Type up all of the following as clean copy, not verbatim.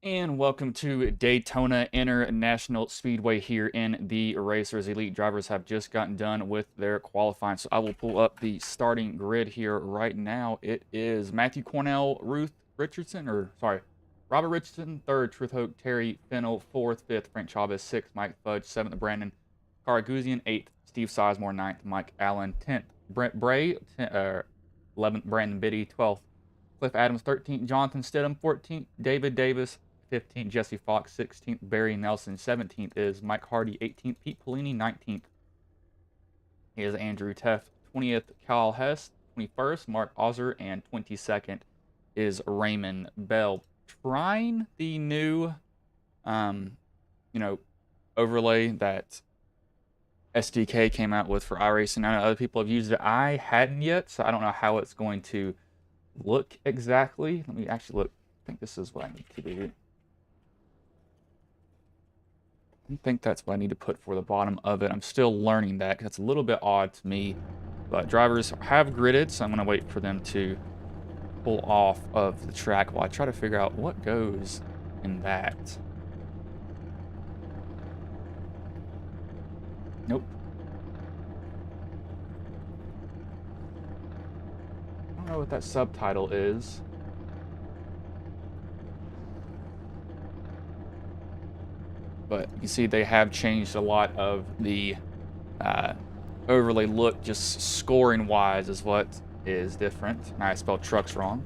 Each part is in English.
And welcome to Daytona International Speedway here in the Racers. Elite drivers have just gotten done with their qualifying. So I will pull up the starting grid here right now. It is Matthew Cornell, Robert Richardson, third, Truth Hoke, Terry Fennell, fourth, fifth, Frank Chavez, sixth, Mike Fudge, seventh, Brandon Karaguzian, eighth, Steve Sizemore, ninth, Mike Allen, 10th, Brent Bray, 11th, Brandon Biddy, 12th, Cliff Adams, 13th, Jonathan Stidham, 14th, David Davis, 15th, Jesse Fox, 16th, Barry Nelson, 17th is Mike Hardy, 18th, Pete Polini, 19th is Andrew Teff, 20th, Kyle Hess, 21st, Mark Ozer, and 22nd is Raymond Bell. Trying the new, um, you know, overlay that SDK came out with for iRacing. I know other people have used it. I hadn't yet, so I don't know how it's going to look exactly. Let me actually look. I think this is what I need to do. I think that's what I need to put for the bottom of it. I'm still learning that because it's a little bit odd to me. But drivers have gridded, so I'm going to wait for them to pull off of the track while I try to figure out what goes in that. Nope. I don't know what that subtitle is. But you can see they have changed a lot of the overlay look, just scoring wise is what is different. I spelled trucks wrong.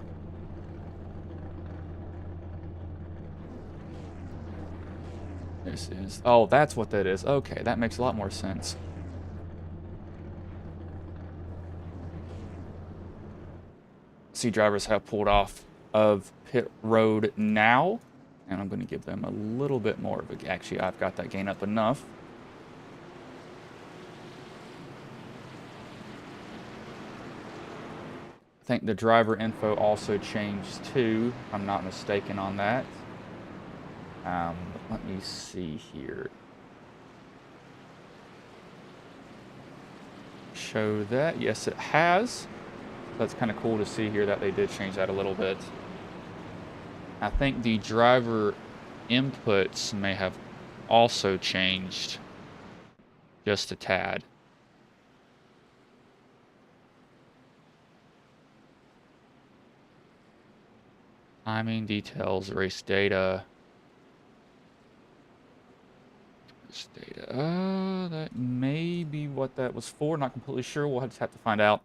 This is, oh, that's what that is. Okay, that makes a lot more sense. See, drivers have pulled off of pit road now, and I'm going to give them a little bit more of a, actually, I've got that gain up enough. I think the driver info also changed too. I'm not mistaken on that. Let me see here. Show that. Yes, it has. That's kind of cool to see here that they did change that a little bit. I think the driver inputs may have also changed just a tad. Timing, details, race data. Race data. That may be what that was for. Not completely sure. We'll just have to find out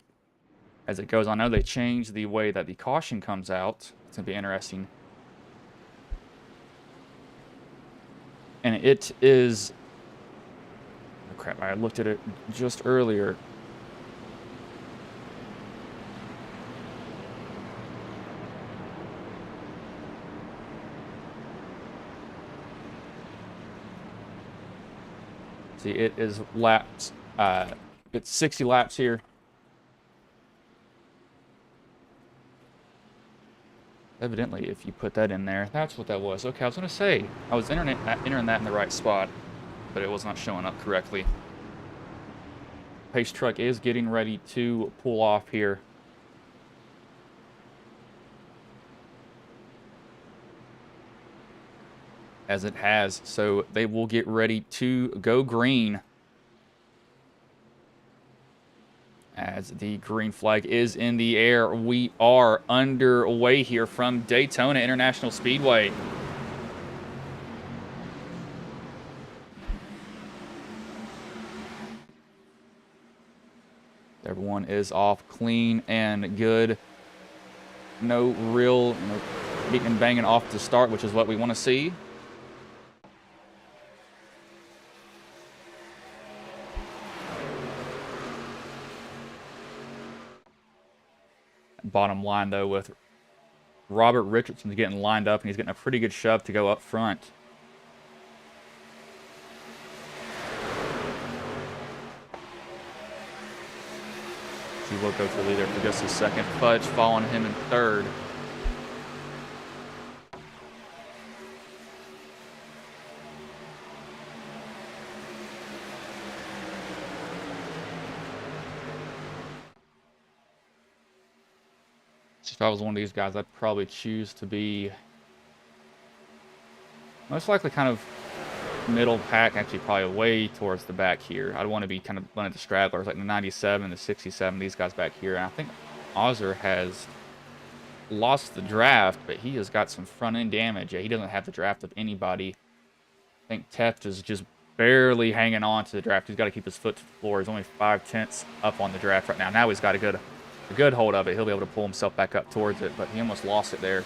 as it goes on. I know they changed the way that the caution comes out. It's going to be interesting. And it is... Oh, crap. I looked at it just earlier. See, it is laps. It's 60 laps here. Evidently, if you put that in there, that's what that was. Okay, I was going to say, I was entering that in the right spot, but it was not showing up correctly. Pace truck is getting ready to pull off here. As it has, so they will get ready to go green. As the green flag is in the air, we are underway here from Daytona International Speedway. Everyone is off clean and good. No real beating and banging off to start, which is what we want to see. Bottom line, though, with Robert Richardson getting lined up, and he's getting a pretty good shove to go up front. He will go to the leader for just a second. Fudge following him in third. If I was one of these guys, I'd probably choose to be Most likely kind of middle pack, actually probably way towards the back here. I'd want to be kind of one of the stragglers, like the 97, the 67, these guys back here. And I think Ozzer has lost the draft, but he has got some front-end damage. Yeah, he doesn't have the draft of anybody. I think Teft is just barely hanging on to the draft. He's got to keep his foot to the floor. He's only 5/10 up on the draft right now. Now he's got a good hold of it. He'll be able to pull himself back up towards it, but he almost lost it there.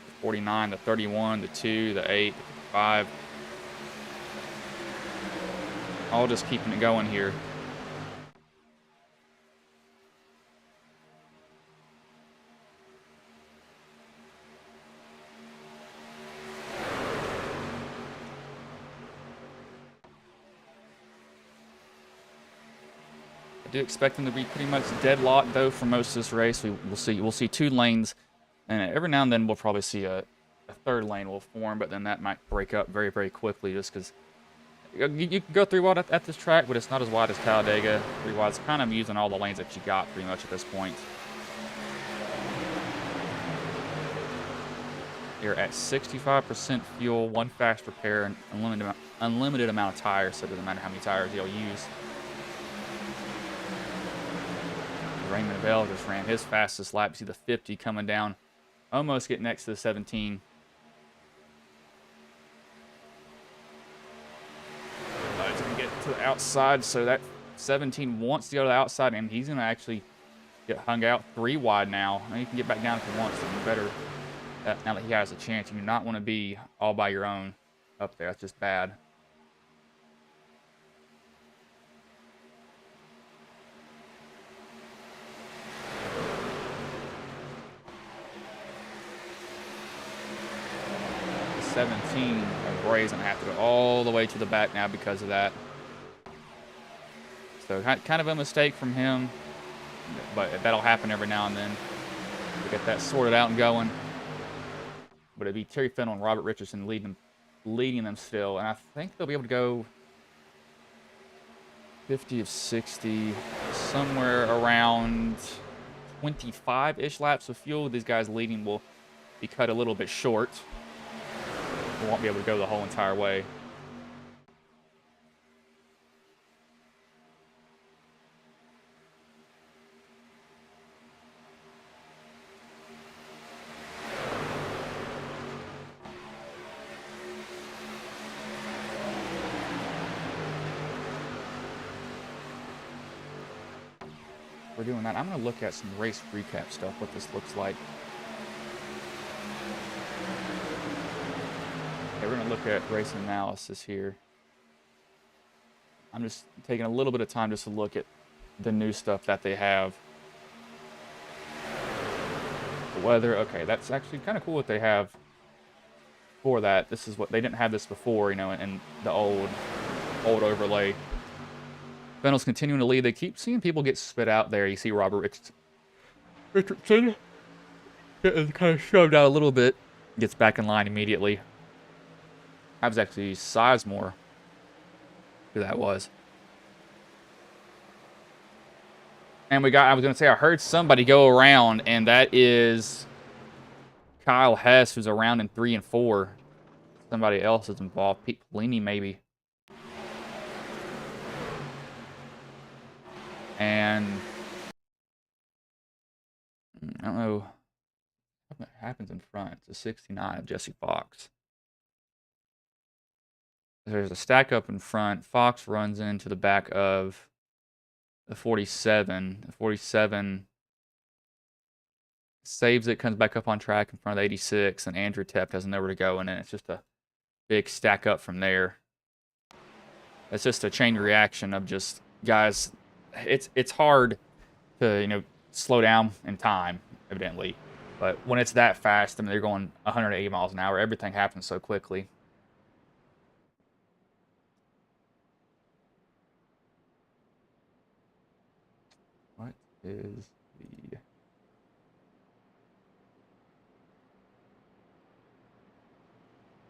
The 49, the 31, the 2, the 8, the 5. All just keeping it going here. I do expect them to be pretty much deadlocked though for most of this race. We'll see 2 lanes, and every now and then we'll probably see a 3rd lane will form, but then that might break up very, very quickly just because you can go 3 wide at this track, but it's not as wide as Talladega. 3 wide's kind of using all the lanes that you got pretty much at this point. You're at 65% fuel, 1 fast repair, and unlimited amount of tires, so it doesn't matter how many tires you'll use. Raymond Bell just ran his fastest lap. You see the 50 coming down, almost getting next to the 17. He's going to get to the outside, so that 17 wants to go to the outside, and he's going to actually get hung out 3 wide now. He can get back down if he wants to. You better, now that he has a chance, you do not want to be all by your own up there. That's just bad. The 17, Bray's going to have to go all the way to the back now because of that. So kind of a mistake from him, but that'll happen every now and then. To get that sorted out and going. But it'd be Terry Fennell and Robert Richardson leading them still, and I think they'll be able to go 50 of 60, somewhere around 25-ish laps of fuel. These guys leading will be cut a little bit short. We won't be able to go the whole entire way. We're doing that. I'm going to look at some race recap stuff, what this looks like. Okay, we're going to look at race analysis here. I'm just taking a little bit of time just to look at the new stuff that they have. The weather, okay, that's actually kind of cool what they have for that. This is what, they didn't have this before, you know, in the old overlay. Fennell's continuing to lead. They keep seeing people get spit out there. You see Robert Richardson getting kind of shoved out a little bit. Gets back in line immediately. That was actually Sizemore who that was. And we got, I was going to say, I heard somebody go around, and that is Kyle Hess, who's around in 3 and 4. Somebody else is involved. Pete Pelini, maybe. And I don't know what happens in front. It's a 69 of Jesse Fox. There's a stack up in front. Fox runs into the back of the 47. The 47 saves it, comes back up on track in front of the 86, and Andrew Teft has nowhere to go, and then it's just a big stack up from there. It's just a chain reaction of just guys. It's hard to, you know, slow down in time, evidently. But when it's that fast, I mean, they're going 180 miles an hour. Everything happens so quickly. What is the...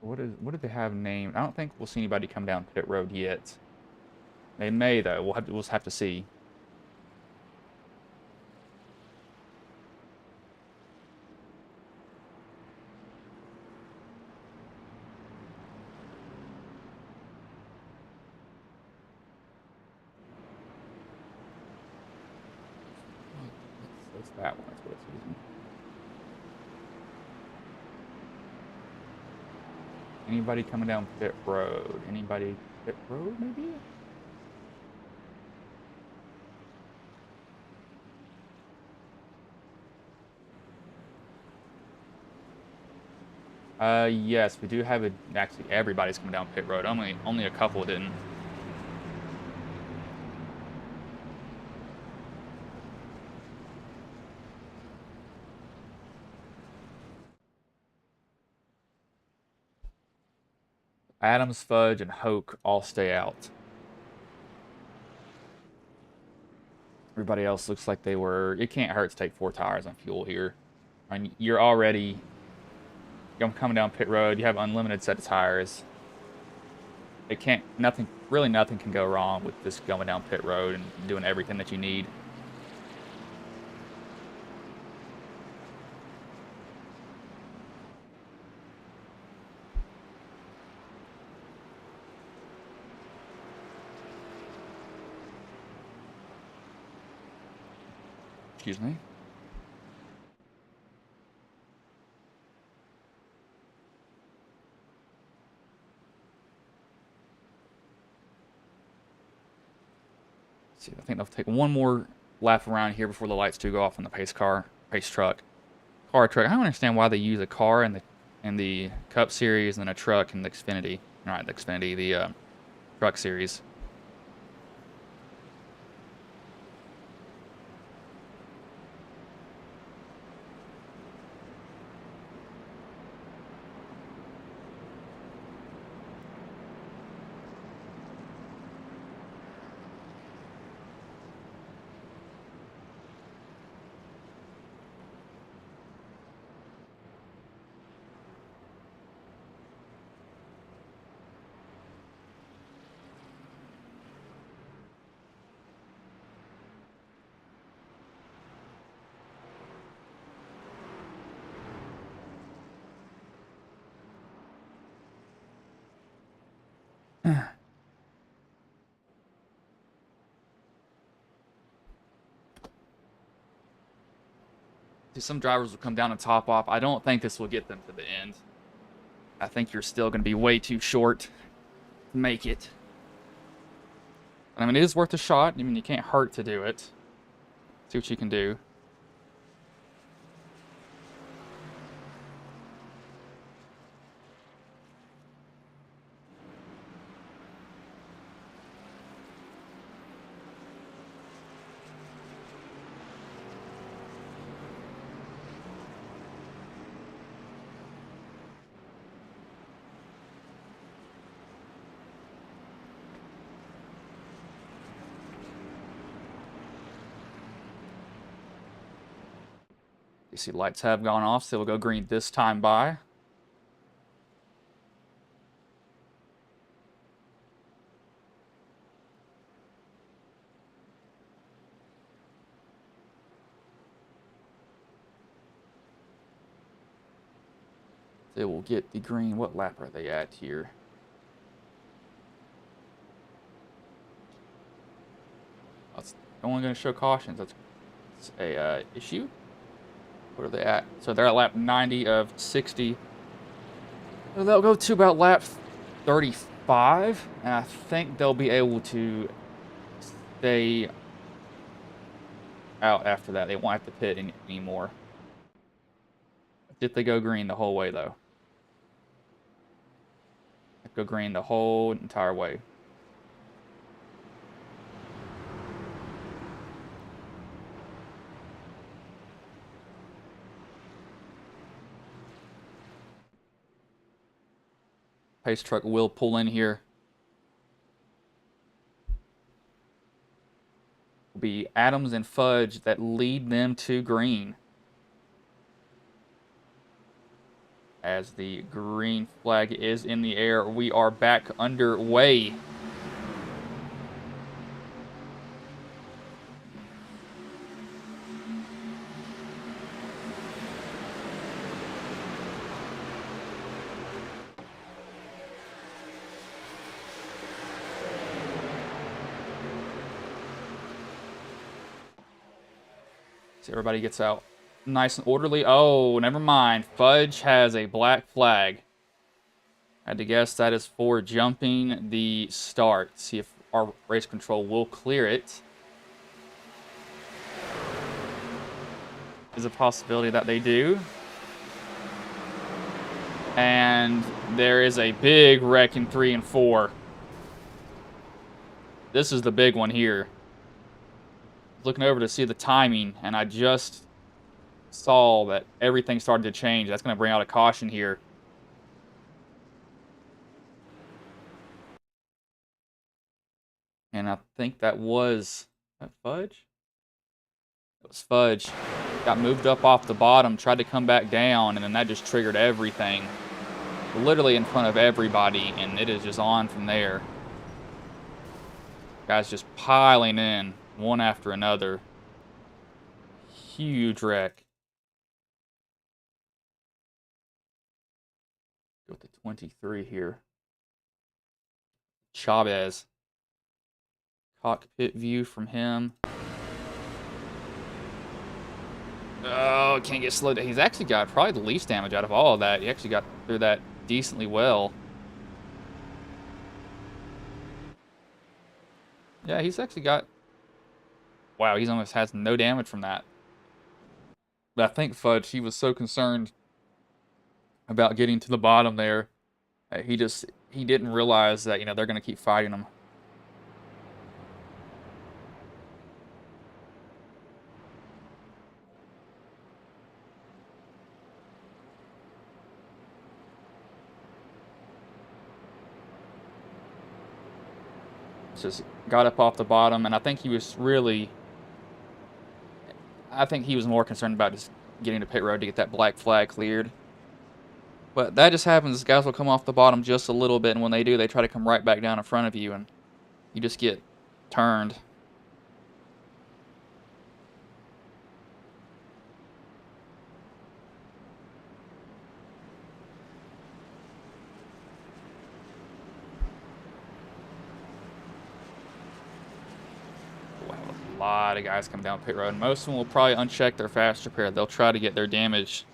What did they have named? I don't think we'll see anybody come down pit road yet. They may, though. We'll have to see. It's that one. That's what it's using. Anybody coming down pit road? Anybody pit road, maybe? Yes, we do have it. Actually, everybody's coming down pit road. Only a couple didn't. Adams, Fudge, and Hoke all stay out. Everybody else looks like they were. It can't hurt to take 4 tires on fuel here. I mean, you're coming down pit road. You have unlimited set of tires. It can't. Really nothing can go wrong with just going down pit road and doing everything that you need. Excuse me. Let's see, I think they'll take one more lap around here before the lights do go off on the pace truck. I don't understand why they use a car in the Cup Series and then a truck in the Xfinity. Not the Xfinity, the Truck Series. Some drivers will come down and top off. I don't think this will get them to the end. I think you're still going to be way too short to make it. I mean, it is worth a shot. I mean, you can't hurt to do it. See what you can do. You see lights have gone off, so we'll go green this time by. They will get the green. What lap are they at here? That's only going to show cautions. That's a issue. What are they at? So they're at lap 90 of 60. So they'll go to about lap 35, and I think they'll be able to stay out after that. They won't have to pit anymore. Did they go green the whole way, though? Go green the whole entire way. Pace truck will pull in here. Will be Adams and Fudge that lead them to green. As the green flag is in the air, we are back underway. So everybody gets out nice and orderly. Oh, never mind. Fudge has a black flag. I had to guess that is for jumping the start. See if our race control will clear it. There's a possibility that they do. And there is a big wreck in 3 and 4. This is the big one here. Looking over to see the timing, and I just saw that everything started to change. That's going to bring out a caution here. And I think that was that Fudge? It was Fudge. Got moved up off the bottom, tried to come back down, and then that just triggered everything. Literally in front of everybody, and it is just on from there. Guys just piling in, one after another. Huge wreck. Go with the 23 here. Chavez. Cockpit view from him. Oh, can't get slowed down. He's actually got probably the least damage out of all of that. He actually got through that decently well. Yeah, he's actually got... Wow, he's almost has no damage from that. But I think Fudge, he was so concerned about getting to the bottom there. He didn't realize that, they're going to keep fighting him. Just got up off the bottom, and I think he was more concerned about just getting to pit road to get that black flag cleared. But that just happens. Guys will come off the bottom just a little bit, and when they do, they try to come right back down in front of you, and you just get turned. We'll have a lot of guys come down pit road. Most of them will probably uncheck their fast repair. They'll try to get their damage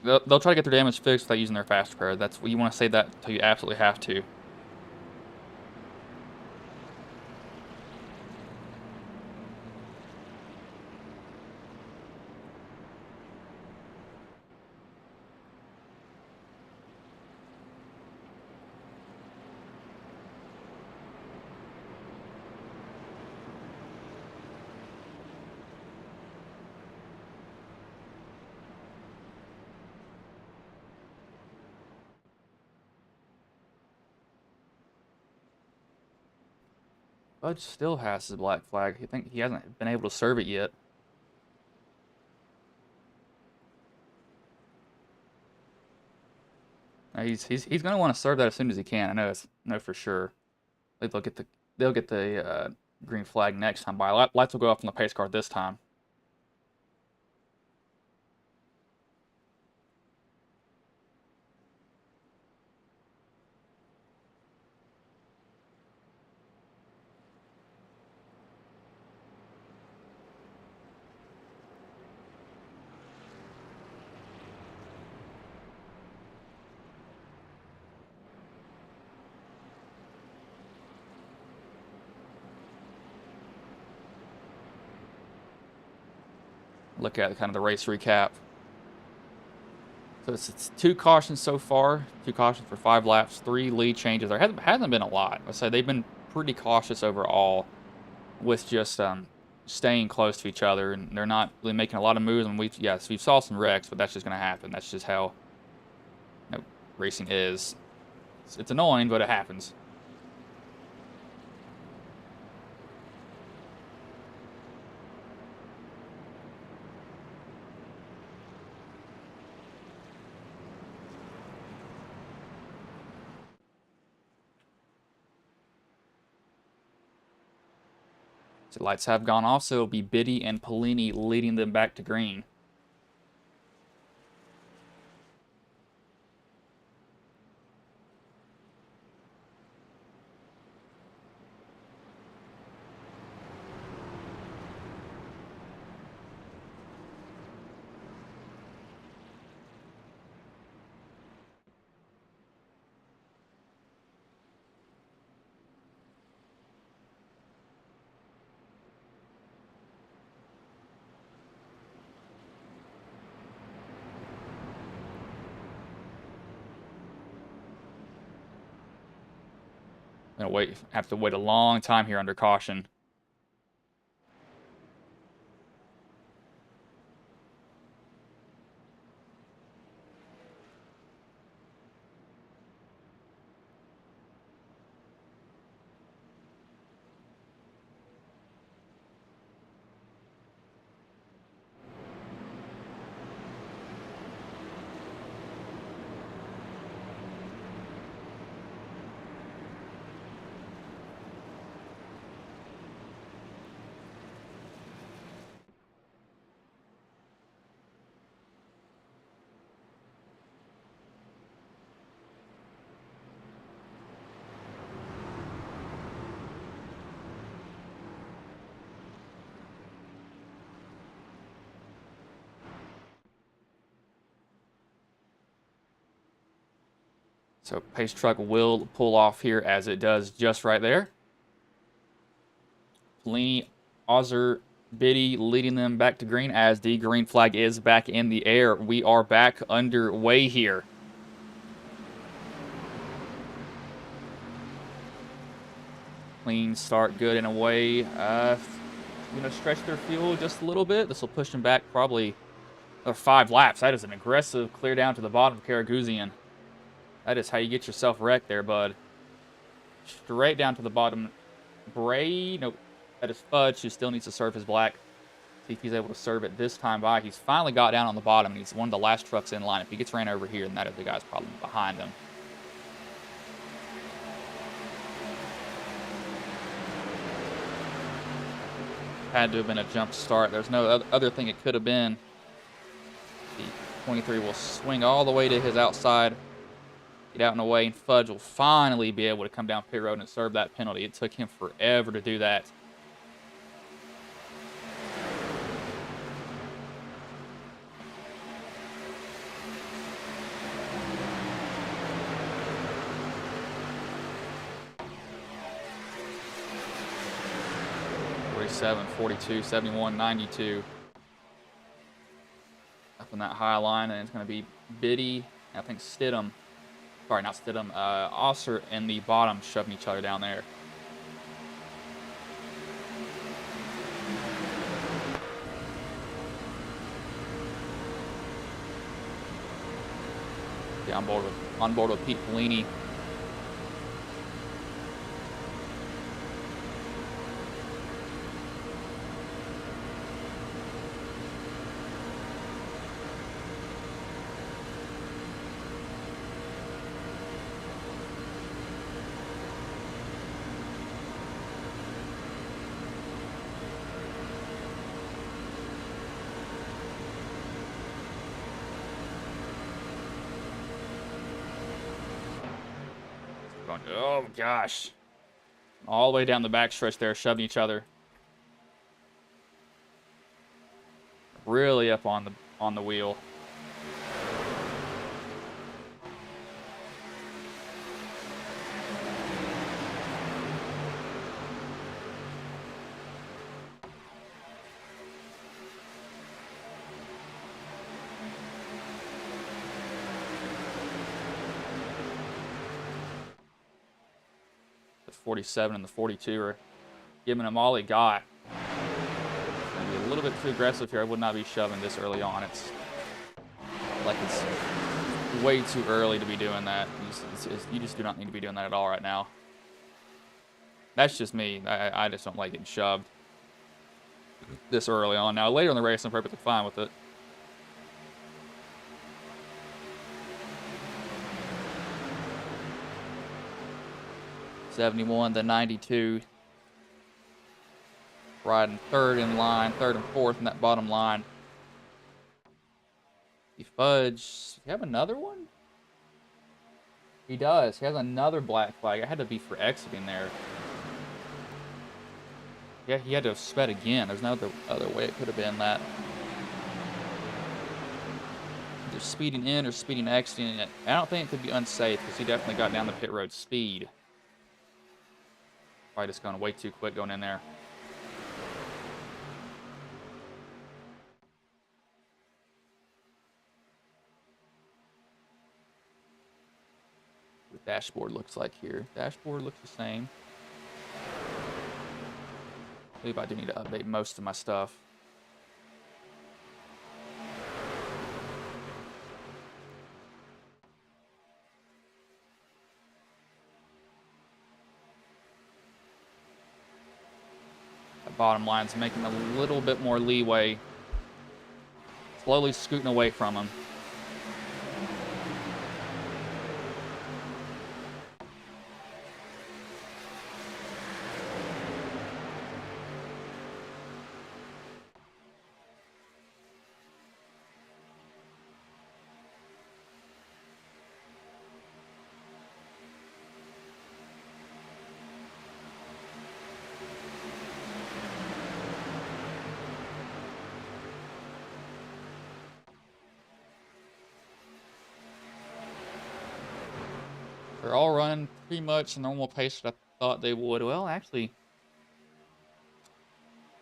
they'll try to get their damage fixed without using their fast repair. That's what you want to say that until you absolutely have to. Fudge still has his black flag. I think he hasn't been able to serve it yet. He's gonna want to serve that as soon as he can. I know for sure. They'll get the green flag next time by. Lights will go off on the pace car this time. Look at kind of the race recap. So it's 2 cautions so far. 2 cautions for 5 laps. 3 lead changes. There hasn't been a lot. Let's say they've been pretty cautious overall with just staying close to each other, and they're not really making a lot of moves. And we've saw some wrecks, but that's just going to happen. That's just how racing is. It's annoying, but it happens. So lights have gone off, so it'll be Biddy and Pellini leading them back to green. I'm gonna have to wait a long time here under caution. So pace truck will pull off here as it does just right there. Pelini, Ozzer, Biddy leading them back to green as the green flag is back in the air. We are back underway here. Clean start, good in a way. Going to stretch their fuel just a little bit. This will push them back probably 5 laps. That is an aggressive clear down to the bottom of Karaguzian. That is how you get yourself wrecked there, bud. Straight down to the bottom. Bray, nope. That is Fudge, who still needs to serve his black. See if he's able to serve it this time by. He's finally got down on the bottom, and he's one of the last trucks in line. If he gets ran over here, then that is the guy's problem behind him. Had to have been a jump start. There's no other thing it could have been. The 23 will swing all the way to his outside. Get out in the way, and Fudge will finally be able to come down pit road and serve that penalty. It took him forever to do that. .47, 42, 71, 92. Up in that high line, and it's going to be Biddy, I think Stidham. Sorry, not Stidham. Osser and the bottom shoving each other down there. Yeah, on board with Pete Pelini. Oh gosh. All the way down the backstretch there, shoving each other. Really up on the wheel. The 47 and the 42 are giving him all he got. Gonna be a little bit too aggressive here. I would not be shoving this early on. It's like it's way too early to be doing that. You just do not need to be doing that at all right now. That's just me. I just don't like getting shoved this early on. Now, later in the race, I'm perfectly fine with it. .71 to 92. Riding third in line, third and fourth in that bottom line. The Fudge, does he have another one? He does. He has another black flag. It had to be for exiting there. Yeah, he had to have sped again. There's no other way it could have been that. Either speeding in or speeding exiting. I don't think it could be unsafe because he definitely got down the pit road speed. Probably just going way too quick going in there. dashboard looks like here. Dashboard looks the same. I believe I do need to update most of my stuff. That bottom line's making a little bit more leeway. Slowly scooting away from him. They're all running pretty much the normal pace that I thought they would. Well, actually,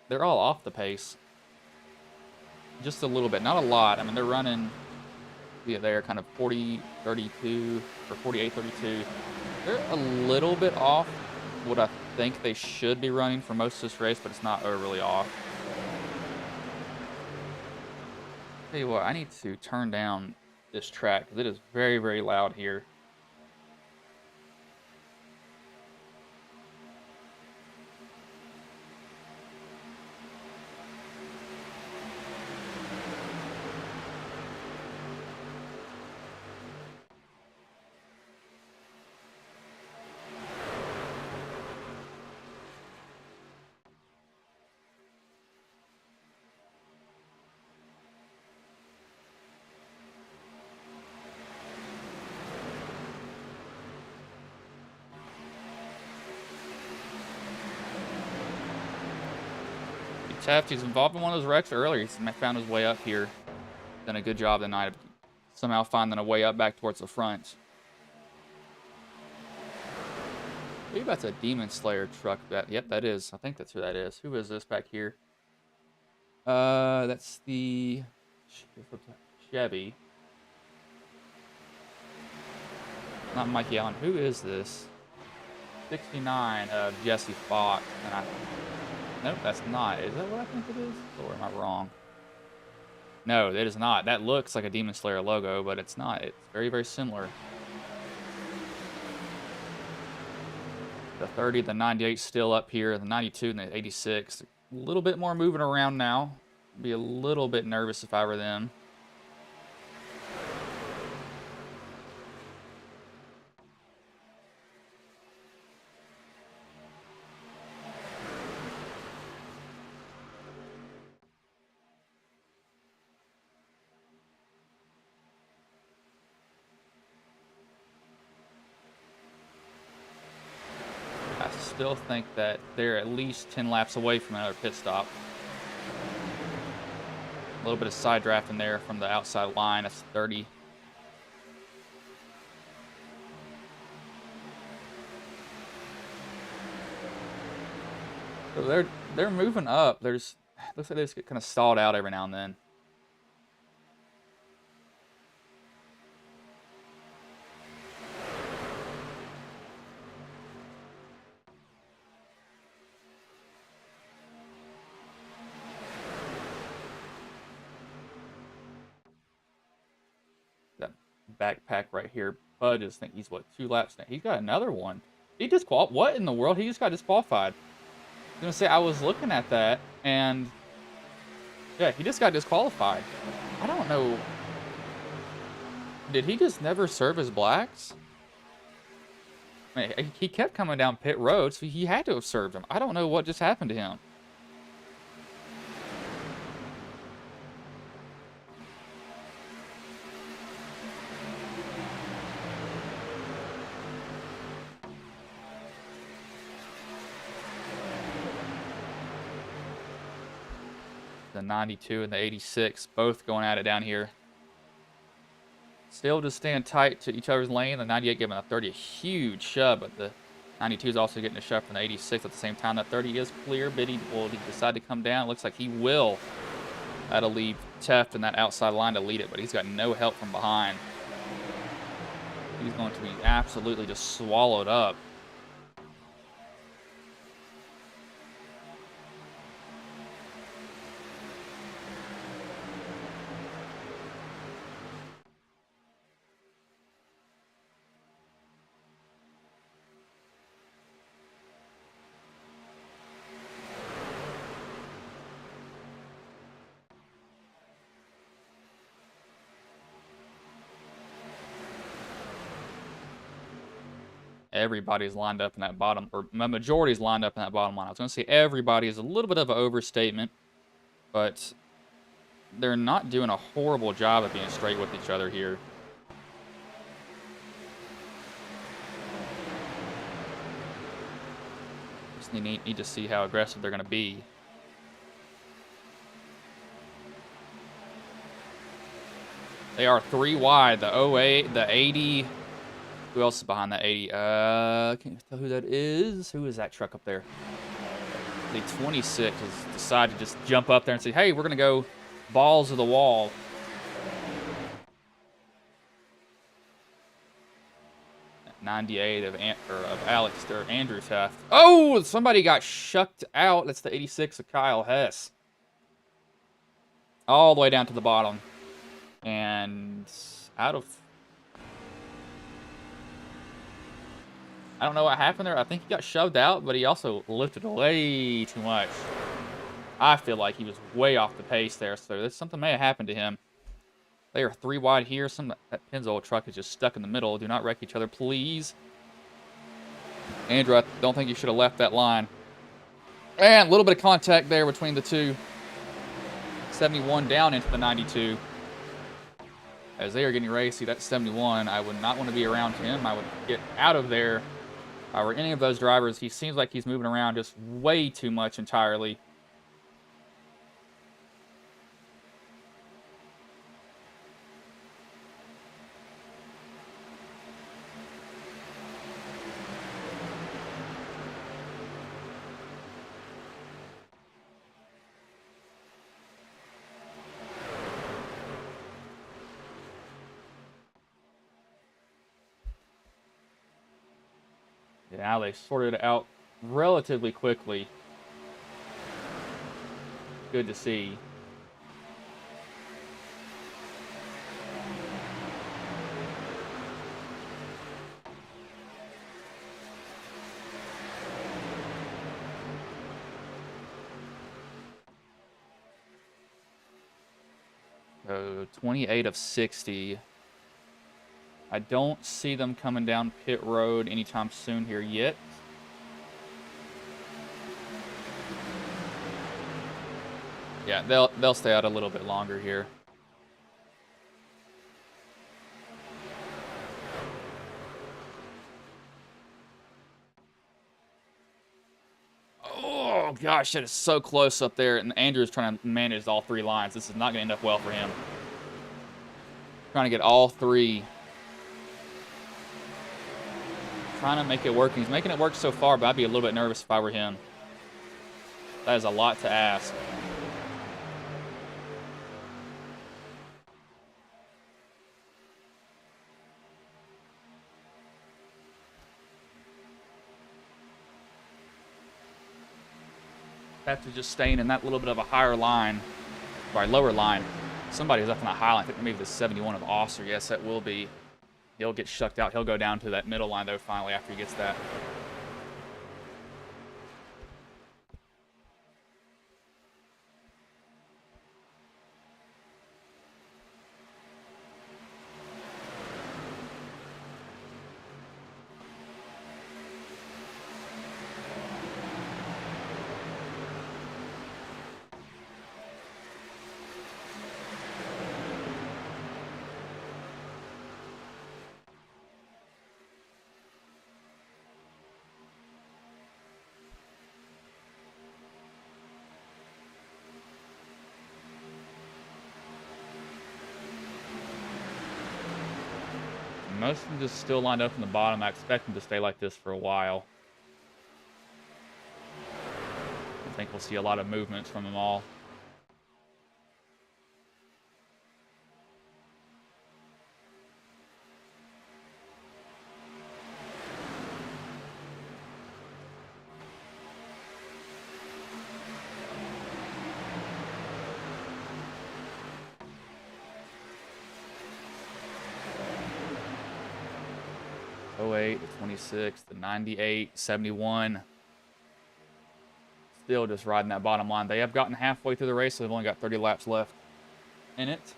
they're all off the pace. Just a little bit, not a lot. I mean, they're running, yeah, they're kind of 40-32 or 48-32. They're a little bit off what I think they should be running for most of this race, but it's not overly off. Tell you what, I need to turn down this track because it is very, very loud here. Taft, he's involved in one of those wrecks earlier. He's found his way up here. Done a good job tonight of somehow finding a way up back towards the front. Maybe that's a Demon Slayer truck. Yep, that is. I think that's who that is. Who is this back here? That's the Chevy. Not Mikey Allen. Who is this? 69 of Jesse Fox. And nope, that's not. Is that what I think it is? Or am I wrong? No, it is not. That looks like a Demon Slayer logo, but it's not. It's very, very similar. The 30, the 98 still up here. The 92 and the 86. A little bit more moving around now. Be a little bit nervous if I were them. Still think that they're at least 10 laps away from another pit stop. A little bit of side draft in there from the outside line. That's 30. So they're moving up. Looks like they just get kind of stalled out every now and then. Backpack right here. Bud is think he's what, 2 laps now. He's got another one. He disqualified. What in the world? He just got disqualified. I was gonna say I was looking at that and yeah, he just got disqualified. I don't know. Did he just never serve his blacks? I mean, he kept coming down pit road, so he had to have served him. I don't know what just happened to him. The 92 and the 86 both going at it down here. Still just staying tight to each other's lane. The 98 giving the 30 a huge shove, but the 92 is also getting a shove from the 86 at the same time. That 30 is clear. Biddy will decide to come down. Looks like he will. That'll leave Teft in that outside line to lead it, but he's got no help from behind. He's going to be absolutely just swallowed up. Everybody's lined up in that bottom, or the majority's lined up in that bottom line. I was going to say everybody is a little bit of an overstatement, but they're not doing a horrible job of being straight with each other here. Just need to see how aggressive they're going to be. They are 3 wide. The 08, the 80. Who else is behind that 80? Can't tell who that is. Who is that truck up there? The 26 has decided to just jump up there and say, hey, we're going to go balls to the wall. That 98 of Alex or Andrew Taft. Oh, somebody got shucked out. That's the 86 of Kyle Hess. All the way down to the bottom. And out of... I don't know what happened there. I think he got shoved out, but he also lifted way too much. I feel like he was way off the pace there, so something may have happened to him. They are 3 wide here. That Pennzoil truck is just stuck in the middle. Do not wreck each other, please. Andrew, I don't think you should have left that line. And a little bit of contact there between the two. 71 down into the 92. As they are getting ready to see that 71, I would not want to be around him. I would get out of there. If I were any of those drivers, he seems like he's moving around just way too much entirely. Now they sorted it out relatively quickly. Good to see. So 28 of 60. I don't see them coming down pit road anytime soon here yet. Yeah, they'll stay out a little bit longer here. Oh gosh, that is so close up there, and Andrew's trying to manage all 3 lines. This is not going to end up well for him. Trying to get all 3. Trying to make it work. He's making it work so far, but I'd be a little bit nervous if I were him. That is a lot to ask. After just staying in that little bit of a higher line, or lower line. Somebody's up in that high line. I think maybe the 71 of Oster. Yes, that will be. He'll get shucked out. He'll go down to that middle line, though, finally, after he gets that. Most of them just still lined up in the bottom. I expect them to stay like this for a while. I think we'll see a lot of movements from them all. 08, the 26, the 98, 71. Still just riding that bottom line. They have gotten halfway through the race, so they've only got 30 laps left in it.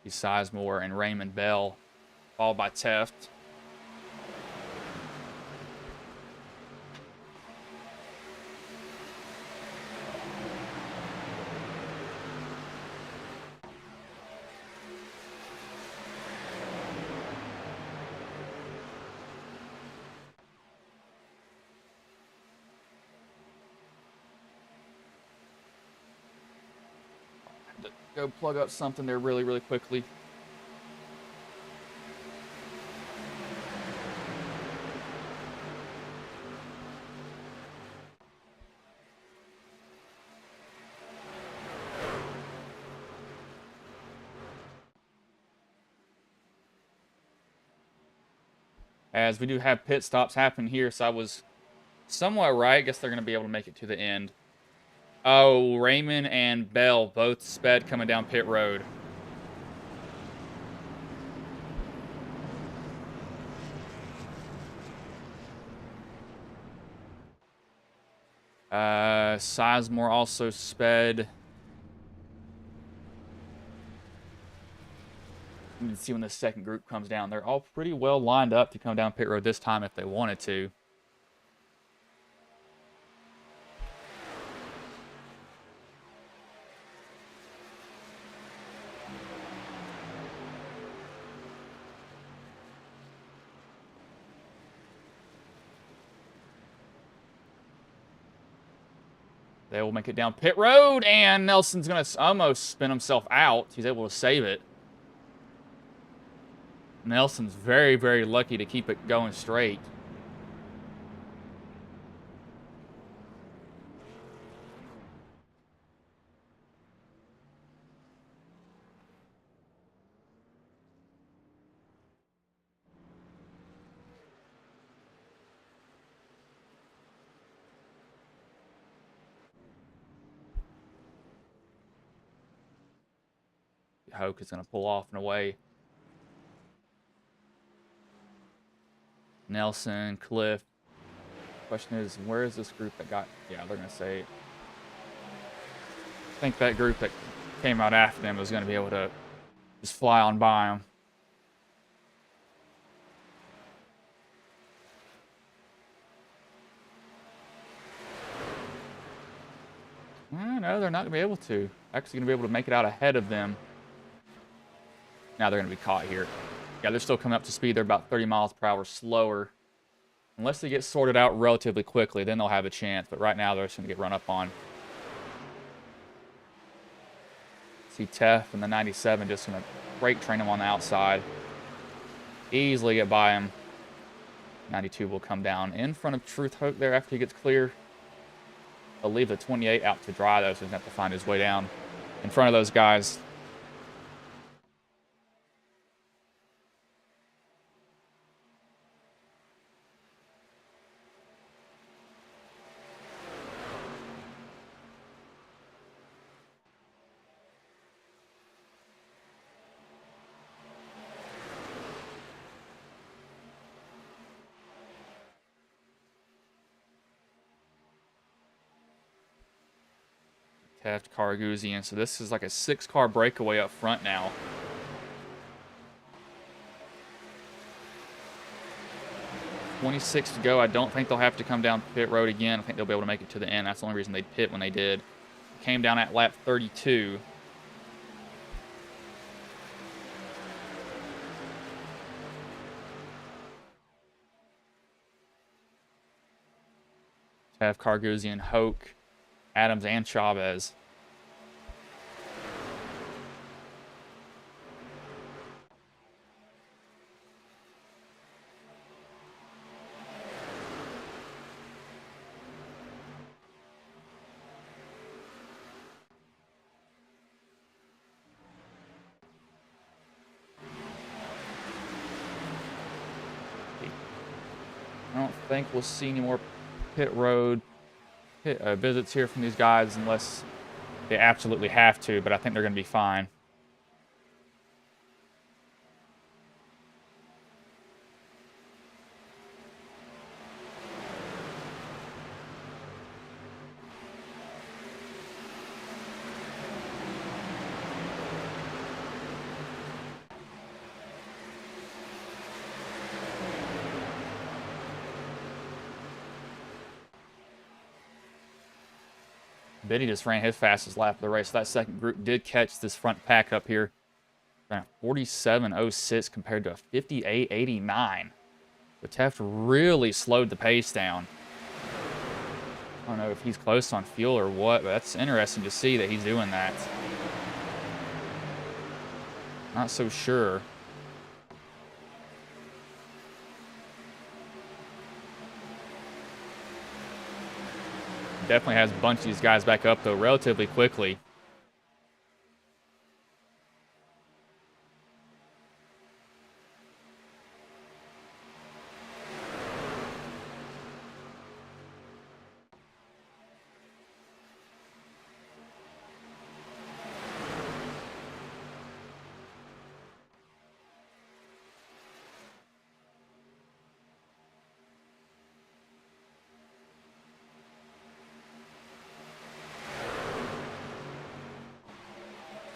Sizemore and Raymond Bell, followed by Teft. Go plug up something there really, really quickly. As we do have pit stops happen here, so I was somewhat right. I guess they're going to be able to make it to the end. Oh, Raymond and Bell both sped coming down pit road. Sizemore also sped. You can see when the second group comes down. They're all pretty well lined up to come down pit road this time if they wanted to. They will make it down pit road, and Nelson's going to almost spin himself out. He's able to save it. Nelson's very, very lucky to keep it going straight. Hoke is going to pull off and away. Nelson, Cliff. Question is, where is this group that got... Yeah, they're going to say... I think that group that came out after them was going to be able to just fly on by them. No, they're not going to be able to. Actually going to be able to make it out ahead of them. Now they're going to be caught here. Yeah, they're still coming up to speed. They're about 30 miles per hour slower. Unless they get sorted out relatively quickly, then they'll have a chance. But right now, they're just going to get run up on. See Teff and the 97 just going to brake train him on the outside. Easily get by him. 92 will come down in front of Truth Hoke there after he gets clear. He'll leave the 28 out to dry, though, so he's going to have to find his way down in front of those guys. Teft, Carguzian. So this is like a 6-car breakaway up front now. .26 to go. I don't think they'll have to come down pit road again. I think they'll be able to make it to the end. That's the only reason they pit when they did. Came down at lap 32. Teft, Carguzian, Hoke, Adams, and Chavez. think we'll see any more pit road visits here from these guys unless they absolutely have to, but I think they're going to be fine. Benny just ran his fastest lap of the race. So that second group did catch this front pack up here. 47.06 compared to a 58.89. But Taft really slowed the pace down. I don't know if he's close on fuel or what, but that's interesting to see that he's doing that. Not so sure. Definitely has bunched these guys back up, though, relatively quickly.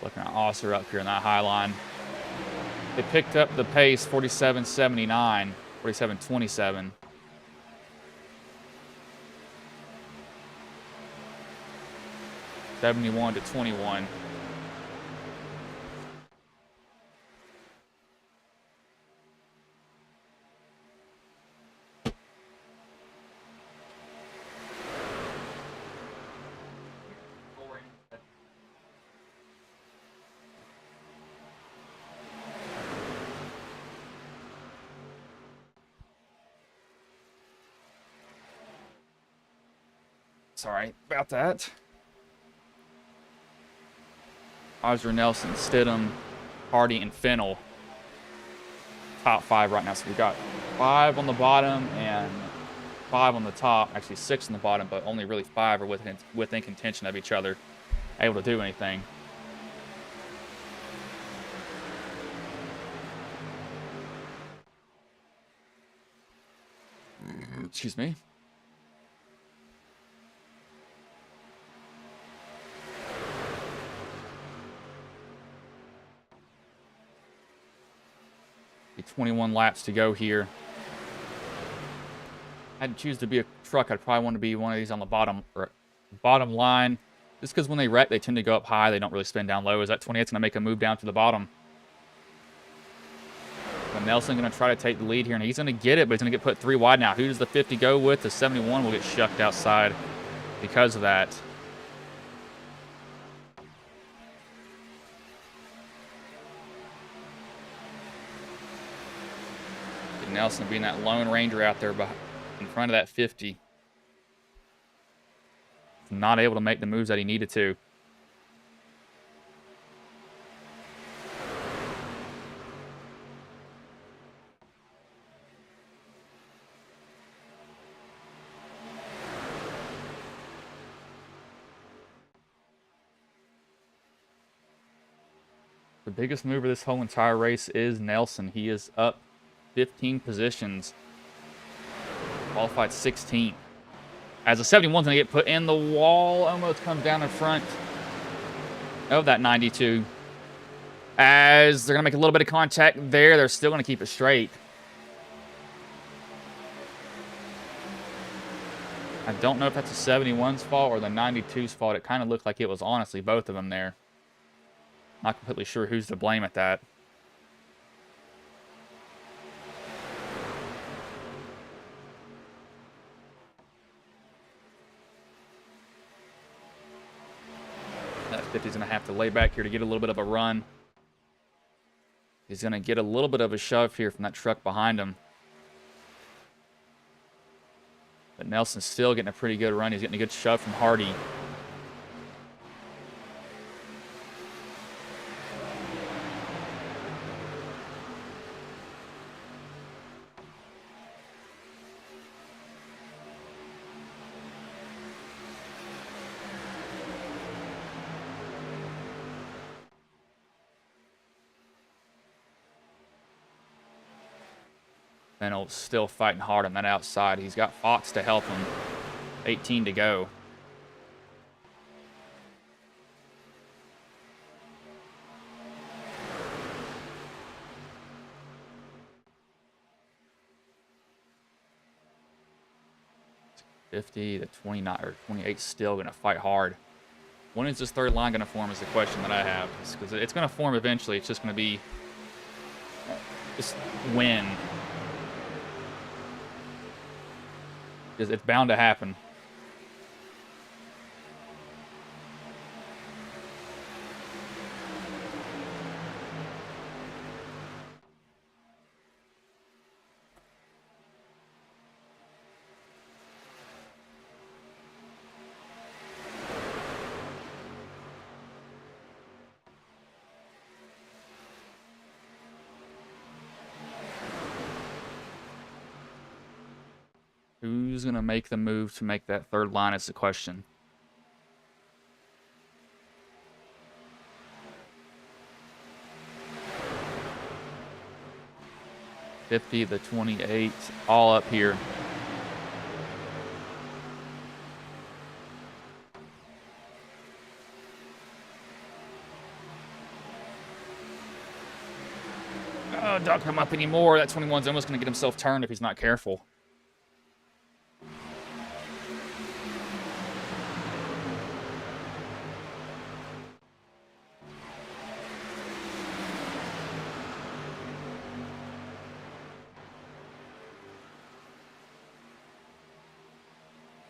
Looking at Osser up here in that high line. They picked up the pace, 47.79, 47.27. (71 to 21). Sorry about that. Osser, Nelson, Stidham, Hardy, and Fennell. Top 5 right now. So we got 5 on the bottom and 5 on the top. Actually 6 on the bottom, but only really 5 are within contention of each other, able to do anything. Excuse me. Be 21 laps to go here. I'd choose to be a truck. I'd probably want to be one of these on the bottom line. Just because when they wreck, they tend to go up high. They don't really spin down low. Is that 28's going to make a move down to the bottom? But Nelson going to try to take the lead here, and he's going to get it, but he's going to get put 3 wide now. Who does the 50 go with? The 71 will get shucked outside because of that. Nelson being that Lone Ranger out there in front of that 50. Not able to make the moves that he needed to. The biggest mover this whole entire race is Nelson. He is up 15 positions. Qualified 16. As a 71's going to get put in the wall. Almost comes down in front of that 92. As they're going to make a little bit of contact there, they're still going to keep it straight. I don't know if that's the 71's fault or the 92's fault. It kind of looked like it was honestly both of them there. Not completely sure who's to blame at that. That 50's going to have to lay back here to get a little bit of a run. He's going to get a little bit of a shove here from that truck behind him. But Nelson's still getting a pretty good run. He's getting a good shove from Hardy. Fennell still fighting hard on that outside. He's got Fox to help him. 18 to go. The 29 or 28 still going to fight hard. When is this third line going to form is the question that I have. Because it's going to form eventually. It's just going to be just when. It's bound to happen. Who's going to make the move to make that third line is the question. $50, the 28, all up here. Oh, don't come up anymore. That 21's almost going to get himself turned if he's not careful.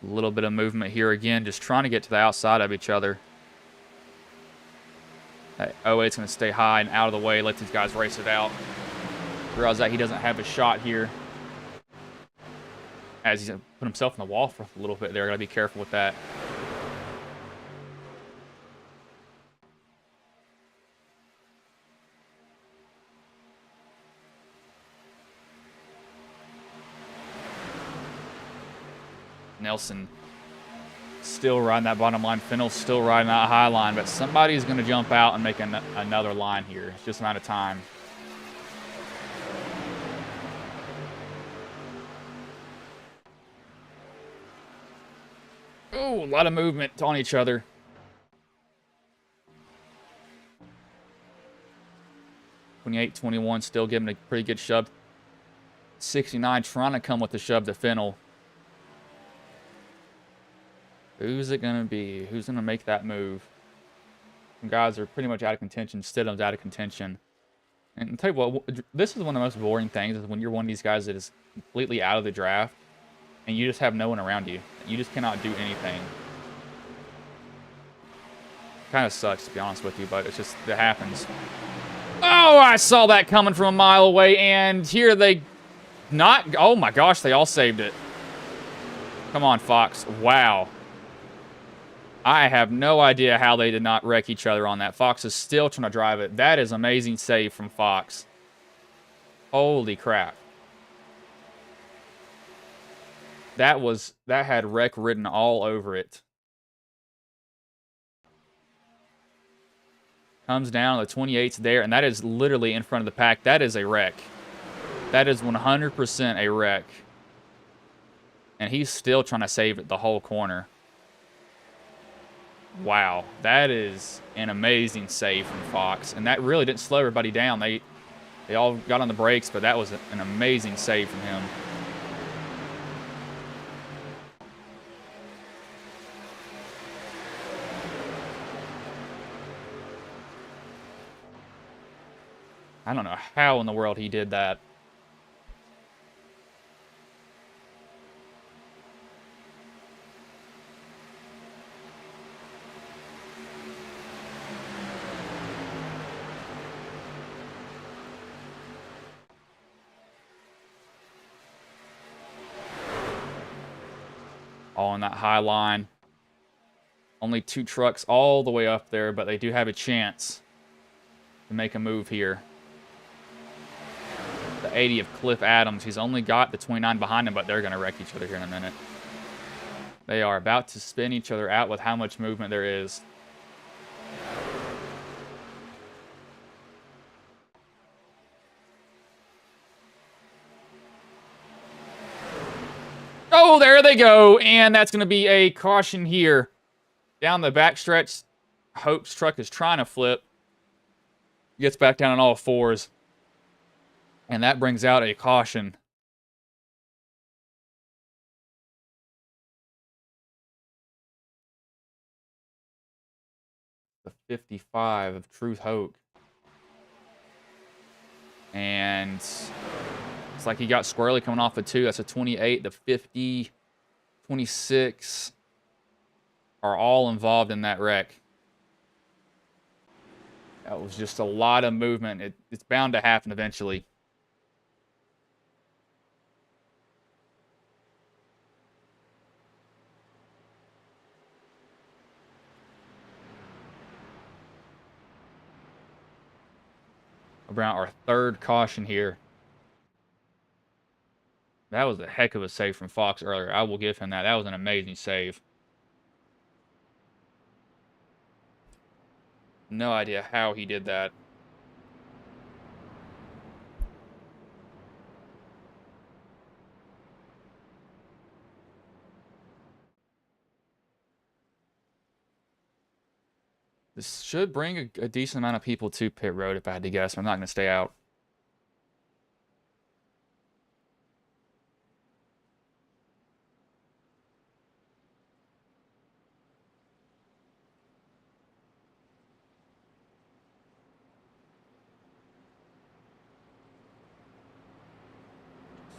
A little bit of movement here again, just trying to get to the outside of each other. That 08's going to stay high and out of the way, let these guys race it out. Realize that he doesn't have a shot here. As he's put himself in the wall for a little bit there. Got to be careful with that. Nelson still riding that bottom line. Fennell's still riding that high line, but somebody's going to jump out and make another line here. It's just a matter of time. Oh, a lot of movement on each other. $28-21 still giving a pretty good shove. 69 trying to come with the shove to Fennell. Who's it going to be? Who's going to make that move? Some guys are pretty much out of contention. Stidham's out of contention. And I'll tell you what, this is one of the most boring things is when you're one of these guys that is completely out of the draft and you just have no one around you. You just cannot do anything. Kind of sucks, to be honest with you, but it's just, it happens. Oh, I saw that coming from a mile away, and here they not, oh my gosh, they all saved it. Come on, Fox. Wow. I have no idea how they did not wreck each other on that. Fox is still trying to drive it. That is amazing save from Fox. Holy crap. That had wreck written all over it. Comes down, the 28's there, and that is literally in front of the pack. That is a wreck. That is 100% a wreck. And he's still trying to save it the whole corner. Wow, that is an amazing save from Fox. And that really didn't slow everybody down. They all got on the brakes, but that was an amazing save from him. I don't know how in the world he did that. All on that high line. Only 2 trucks all the way up there, but they do have a chance to make a move here. The 80 of Cliff Adams. He's only got the 29 behind him, but they're going to wreck each other here in a minute. They are about to spin each other out with how much movement there is. Oh, there they go. And that's going to be a caution here. Down the backstretch, Hope's truck is trying to flip. Gets back down on all fours. And that brings out a caution. The 55 of Truth Hope. And it's like he got squarely coming off a 2. That's a 28. The 50, 26 are all involved in that wreck. That was just a lot of movement. It's bound to happen eventually. Around our third caution here. That was a heck of a save from Fox earlier. I will give him that. That was an amazing save. No idea how he did that. This should bring a decent amount of people to pit road if I had to guess. I'm not going to stay out.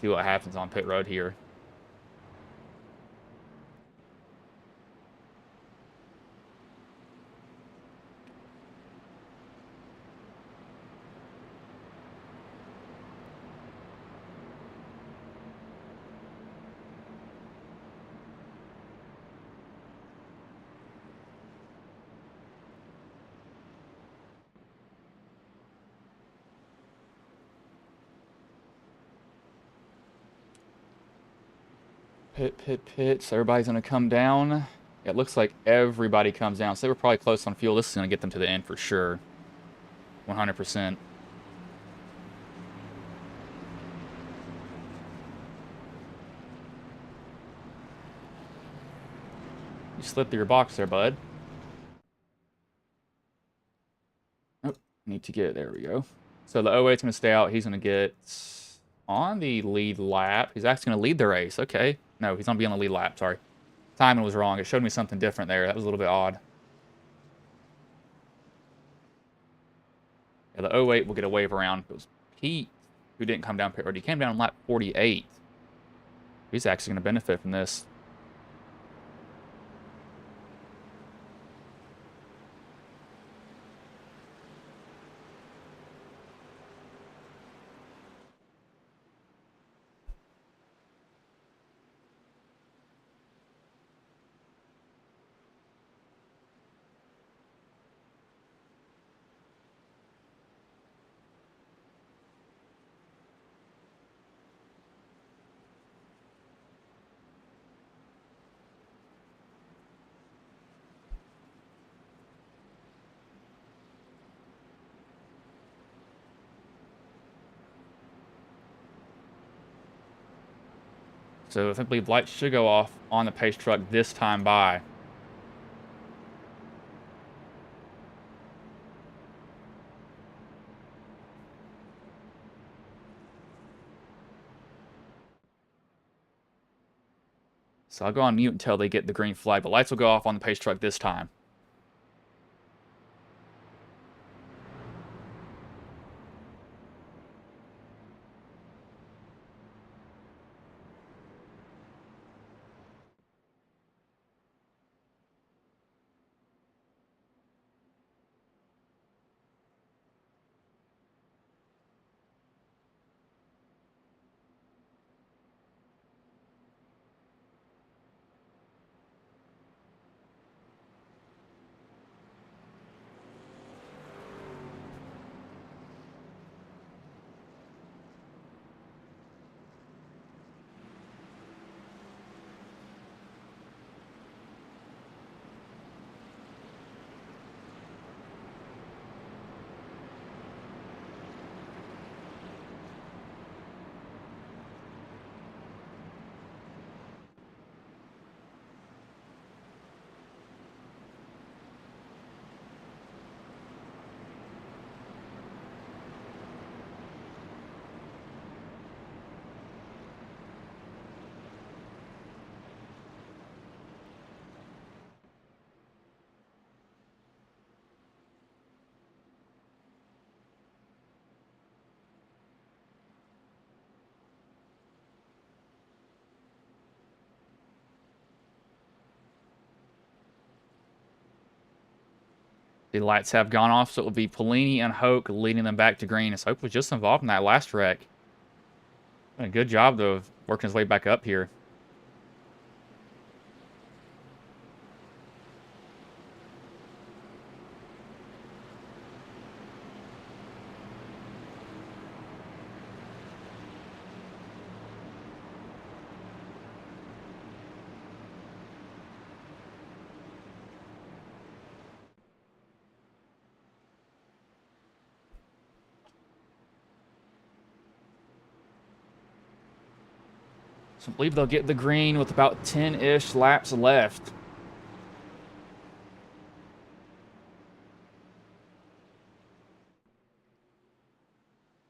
See what happens on pit road here. Pit. So everybody's going to come down. It looks like everybody comes down. So they were probably close on fuel. This is going to get them to the end for sure. 100%. You slipped through your box there, bud. Oh, need to get it. There we go. So the 08's going to stay out. He's going to get on the lead lap. He's actually going to lead the race. Okay. No, he's going to be on the lead lap. Sorry. Timing was wrong. It showed me something different there. That was a little bit odd. Yeah, the 08 will get a wave around. It was Pete who didn't come down pit road. He came down on lap 48. He's actually going to benefit from this. So I believe lights should go off on the pace truck this time by. So I'll go on mute until they get the green flag, but lights will go off on the pace truck this time. The lights have gone off, so it will be Polini and Hoke leading them back to green. As Hoke was just involved in that last wreck. Done a good job, though, of working his way back up here. So I believe they'll get the green with about 10-ish laps left.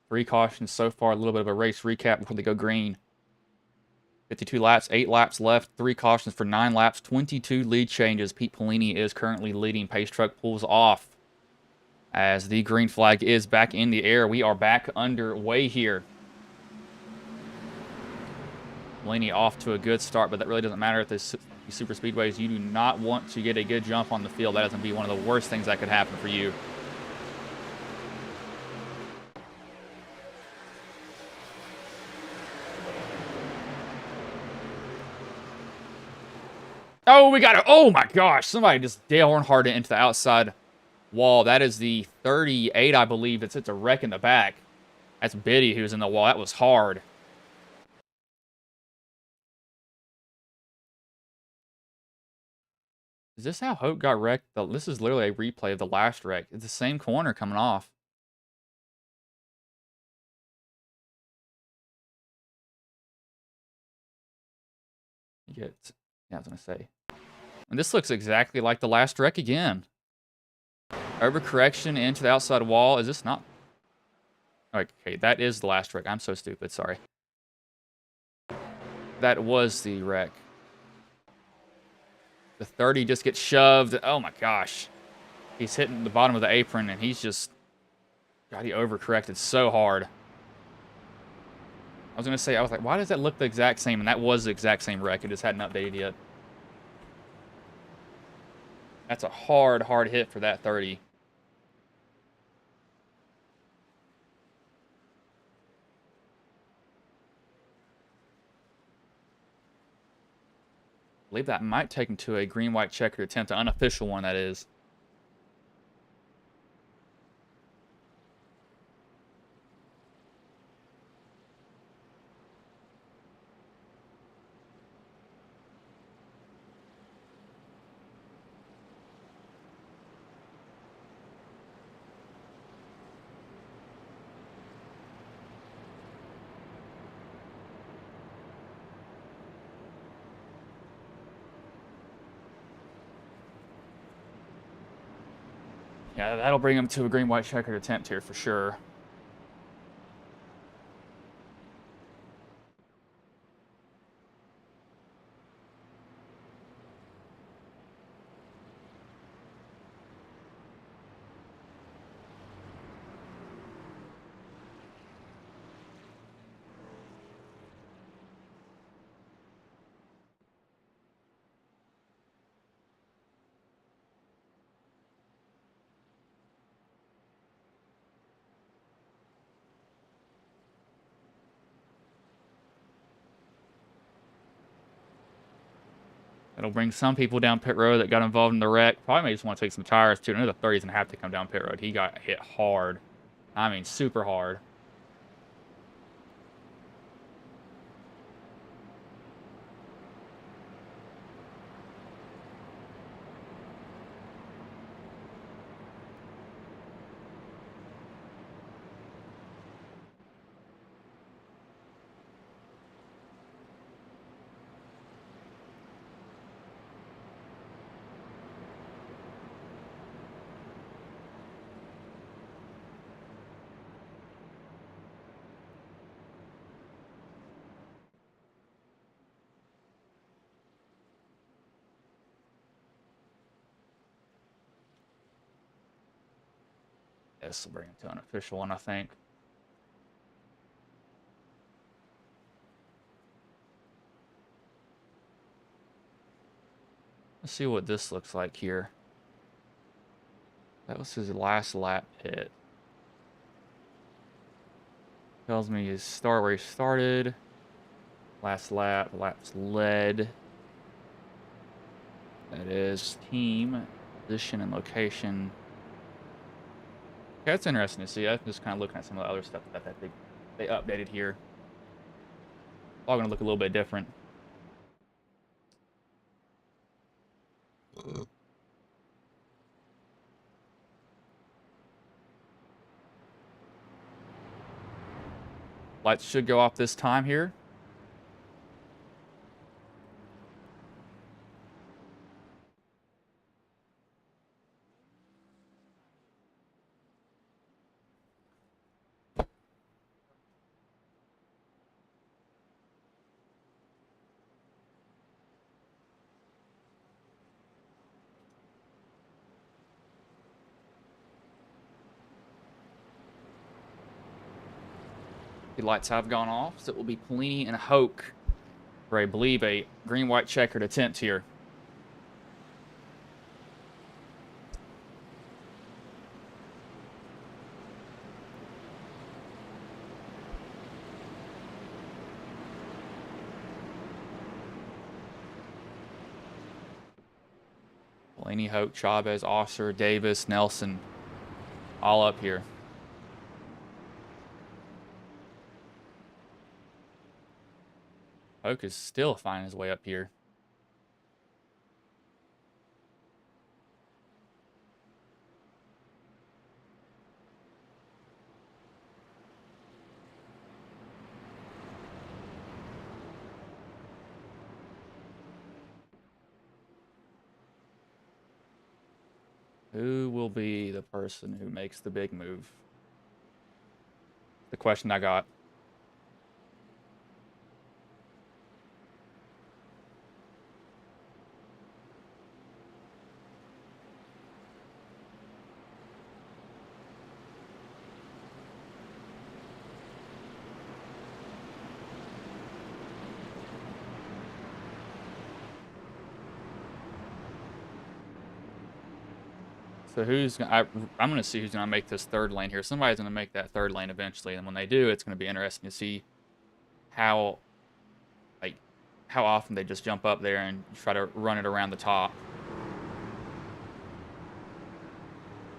Three cautions so far. A little bit of a race recap before they go green. 52 laps, 8 laps left, 3 cautions for 9 laps, 22 lead changes. Pete Polini is currently leading. Pace truck pulls off as the green flag is back in the air. We are back underway here. Polini off to a good start, but that really doesn't matter at this super speedways. You do not want to get a good jump on the field. That is going to be one of the worst things that could happen for you. Oh, we got it. Oh my gosh. Somebody just Dale Earnhardt into the outside wall. That is the 38, I believe. It's a wreck in the back. That's Biddy who's in the wall. That was hard. Is this how Hope got wrecked? This is literally a replay of the last wreck. It's the same corner coming off. Yeah, I was going to say. And this looks exactly like the last wreck again. Overcorrection into the outside wall. Is this not? Okay, that is the last wreck. I'm so stupid. Sorry. That was the wreck. The 30 just gets shoved. Oh my gosh. He's hitting the bottom of the apron and he's just... God, he overcorrected so hard. I was going to say, I was like, why does that look the exact same? And that was the exact same wreck. It just hadn't updated yet. That's a hard hit for that 30. I believe that might take him to a green-white checkered attempt, an unofficial one, that is. Yeah, that'll bring him to a green-white checkered attempt here for sure. That'll bring some people down pit road that got involved in the wreck. Probably may just want to take some tires too. I know the 30's going to have to come down pit road. He got hit hard. I mean, super hard. This will bring him to an official one, I think. Let's see what this looks like here. That was his last lap hit. Tells me his start where he started. Last lap, laps led. That is team, position, and location. Okay, that's interesting to see. I'm just kind of looking at some of the other stuff that they updated here. All going to look a little bit different. Lights should go off this time here. The lights have gone off, so it will be Polini and Hoke for, I believe, a green-white checkered attempt here. Polini, Hoke, Chavez, Osser, Davis, Nelson, all up here. Hoke is still finding his way up here. Who will be the person who makes the big move? The question I got. So who's gonna, I'm going to see who's going to make this third lane here. Somebody's going to make that third lane eventually, and when they do, it's going to be interesting to see how often they just jump up there and try to run it around the top.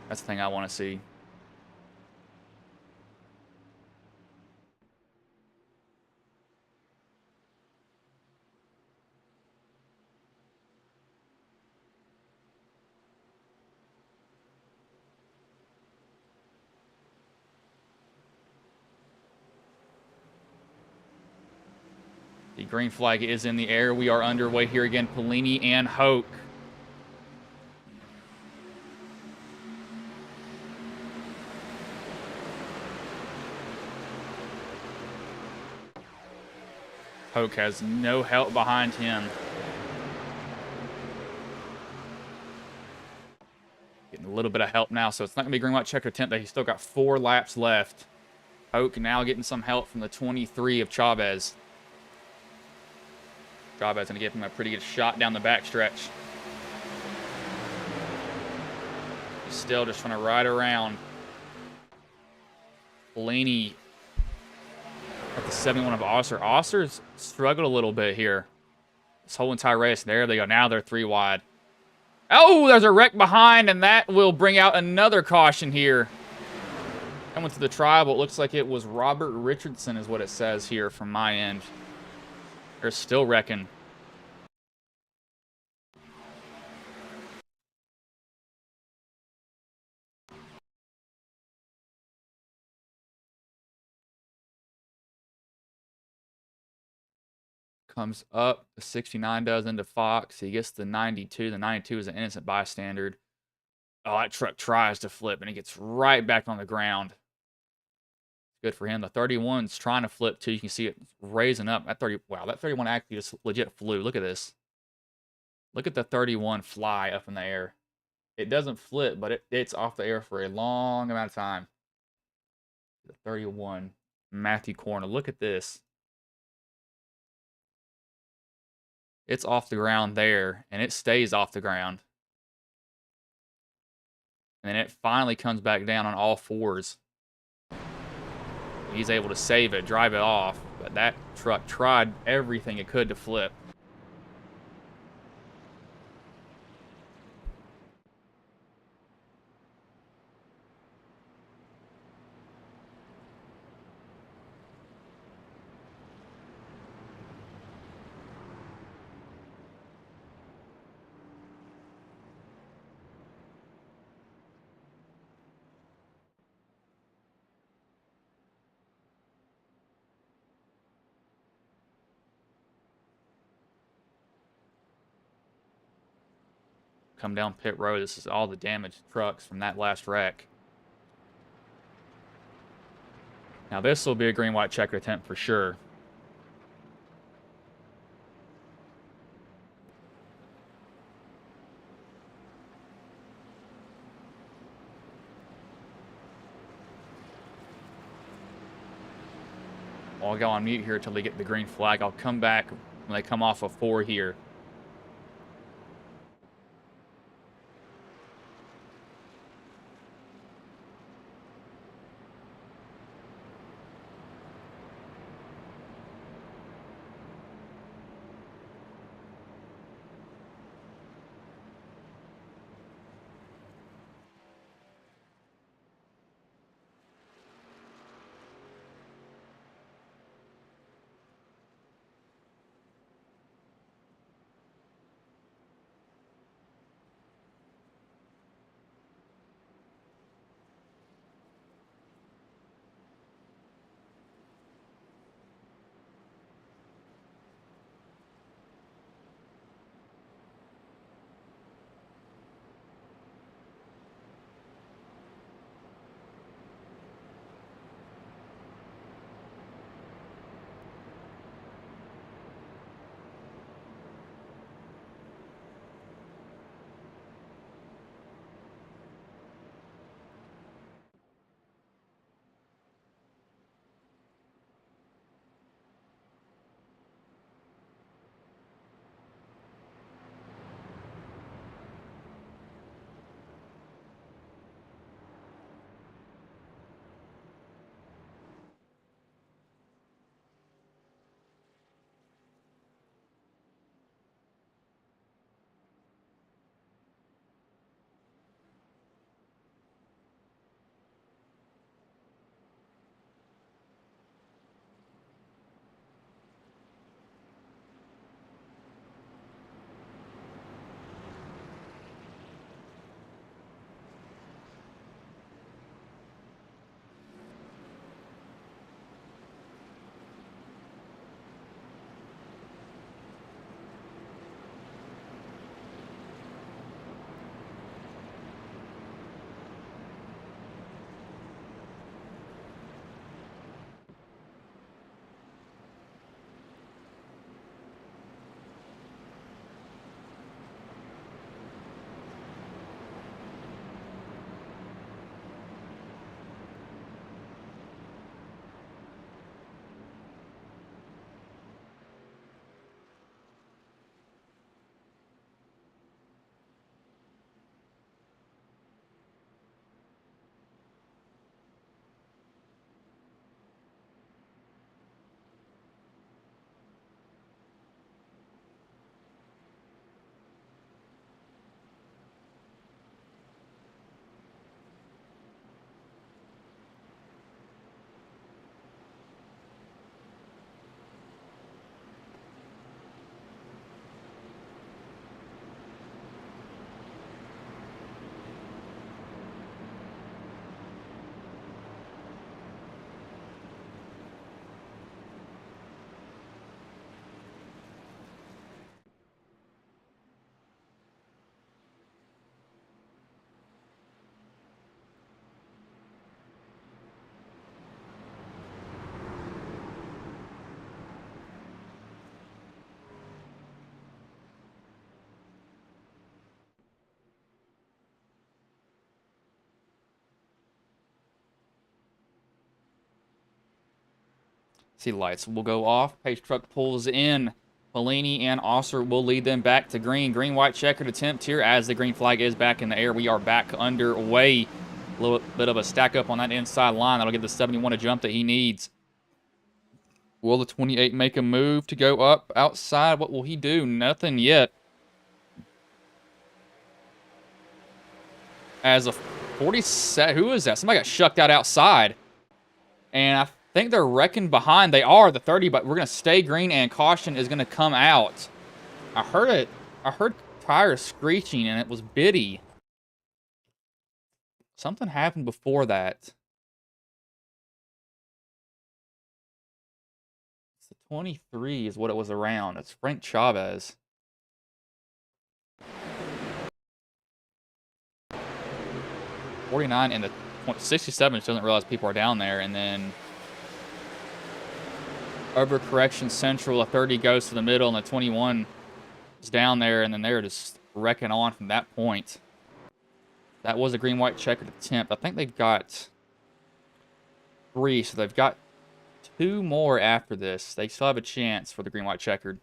That's the thing I want to see. The green flag is in the air. We are underway here again. Polini and Hoke. Hoke has no help behind him. Getting a little bit of help now, so it's not going to be green, white, checker attempt. He's still got 4 laps left. Hoke now getting some help from the 23 of Chavez. Chavez going to give him a pretty good shot down the backstretch. He's still just trying to ride around. Blaney at the 71 of Osser. Osser's struggled a little bit here this whole entire race. There they go. Now they're 3 wide. Oh, there's a wreck behind, and that will bring out another caution here. Coming to the tribal, it looks like it was Robert Richardson is what it says here from my end. They're still wrecking. Comes up, the 69 does into Fox. He gets the 92. The 92 is an innocent bystander. Oh, that truck tries to flip, and he gets right back on the ground. Good for him. The 31's trying to flip, too. You can see it raising up. That 30, wow, that 31 actually just legit flew. Look at this. Look at the 31 fly up in the air. It doesn't flip, but it's off the air for a long amount of time. The 31, Matthew Corner. Look at this. It's off the ground there, and it stays off the ground. And then it finally comes back down on all fours. He's able to save it, drive it off, but that truck tried everything it could to flip. Come down pit road. This is all the damaged trucks from that last wreck. Now this will be a green-white checker attempt for sure. I'll go on mute here until they get the green flag. I'll come back when they come off of 4 here. See, lights will go off. Pace truck pulls in. Polini and Osser will lead them back to green. Green-white checkered attempt here as the green flag is back in the air. We are back underway. A little bit of a stack up on that inside line. That'll give the 71 a jump that he needs. Will the 28 make a move to go up outside? What will he do? Nothing yet. As a 47, who is that? Somebody got shucked out outside. And I think they're wrecking behind. They are, the 30, but we're going to stay green, and caution is going to come out. I heard it. I heard tires screeching, and it was Biddy. Something happened before that. It's the 23 is what it was around. It's Frank Chavez. 49 and the 67 just doesn't realize people are down there, and then overcorrection central, a 30 goes to the middle, and the 21 is down there, and then they're just wrecking on from that point. That was a green-white checkered attempt. I think they've got 3, so they've got 2 more after this. They still have a chance for the green-white checkered.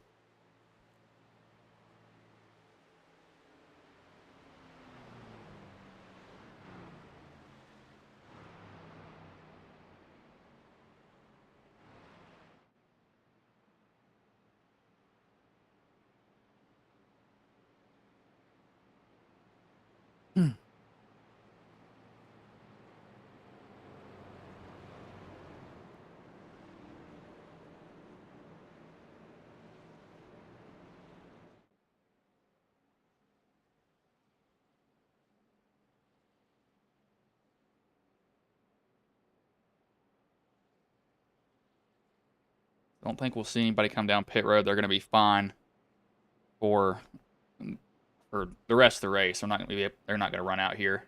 Don't think we'll see anybody come down pit road. They're going to be fine for the rest of the race. They're not going to run out here.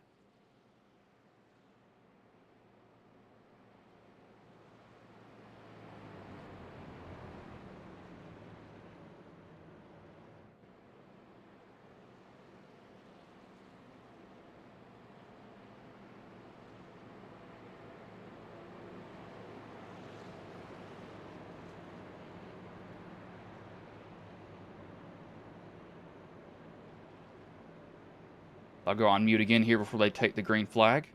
I'll go on mute again here before they take the green flag.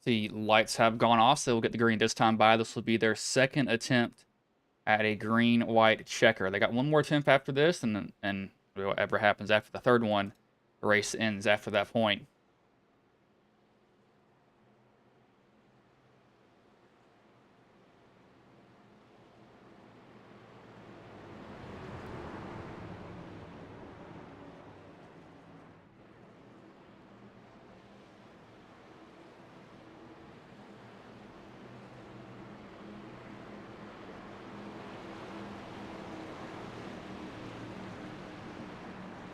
The lights have gone off, so they'll get the green this time by. This will be their second attempt at a green-white checker. They got one more attempt after this, and whatever happens after the third one, the race ends after that point.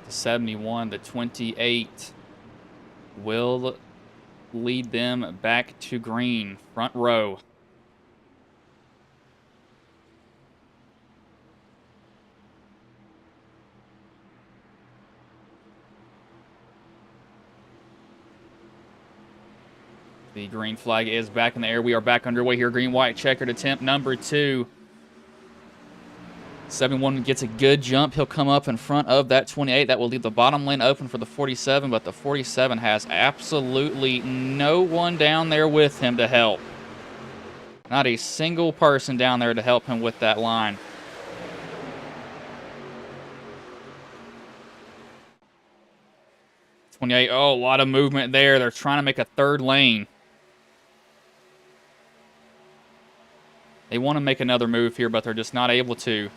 The 71, the 28 will lead them back to green, front row. The green flag is back in the air. We are back underway here. Green-white checkered attempt number 2. 71 gets a good jump. He'll come up in front of that 28. That will leave the bottom lane open for the 47, but the 47 has absolutely no one down there with him to help. Not a single person down there to help him with that line. Oh, a lot of movement there. They're trying to make a third lane. They want to make another move here, but they're just not able to.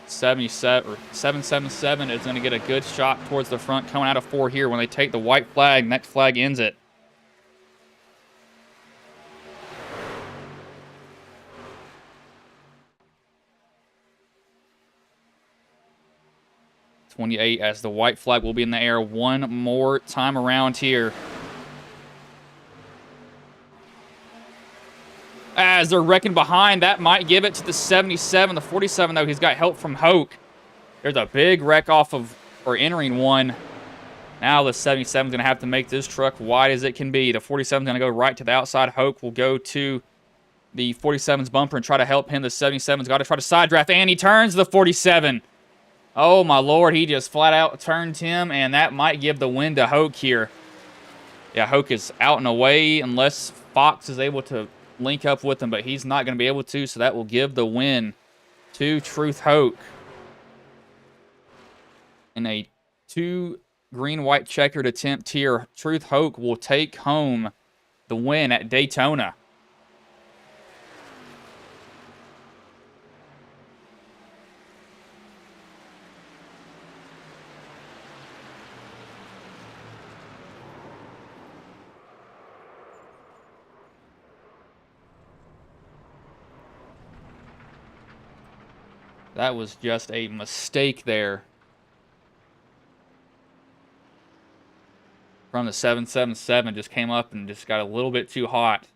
777 is going to get a good shot towards the front coming out of 4 here. When they take the white flag, next flag ends it. .28 as the white flag will be in the air one more time around here. As they're wrecking behind, that might give it to the 77. The 47, though, he's got help from Hoke. There's a big wreck off of, or entering one. Now the 77 is going to have to make this truck wide as it can be. The 47 is going to go right to the outside. Hoke will go to the 47's bumper and try to help him. The 77's got to try to side draft, and he turns the 47. Oh, my Lord, he just flat out turned him, and that might give the win to Hoke here. Yeah, Hoke is out and away unless Fox is able to link up with him, but he's not going to be able to, so that will give the win to Truth Hoke. In a 2 green-white checkered attempt here, Truth Hoke will take home the win at Daytona. That was just a mistake there from the 777. Just came up and just got a little bit too hot.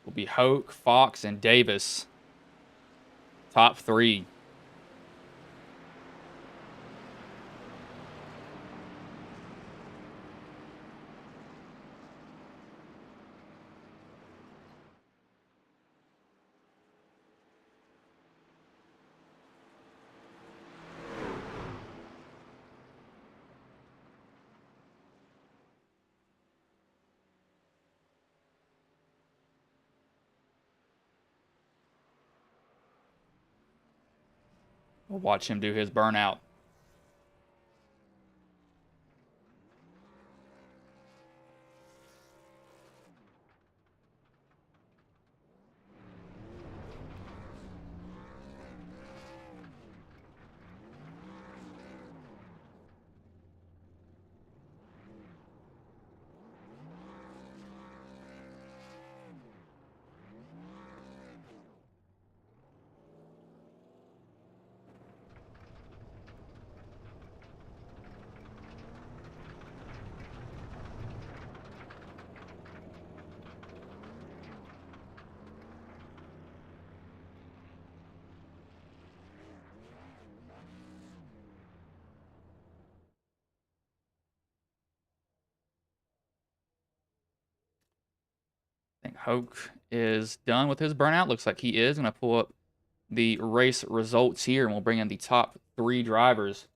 Will be Hoke, Fox, and Davis. Top 3. We'll watch him do his burnout. think Hoke is done with his burnout. Looks like he is. Going to pull up the race results here, and we'll bring in the top 3 drivers.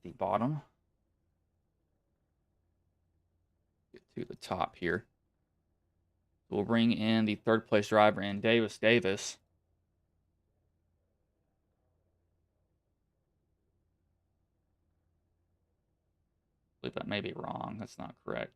The bottom. Get to the top here. We'll bring in the 3rd place driver in Davis Davis. I believe that may be wrong. That's not correct.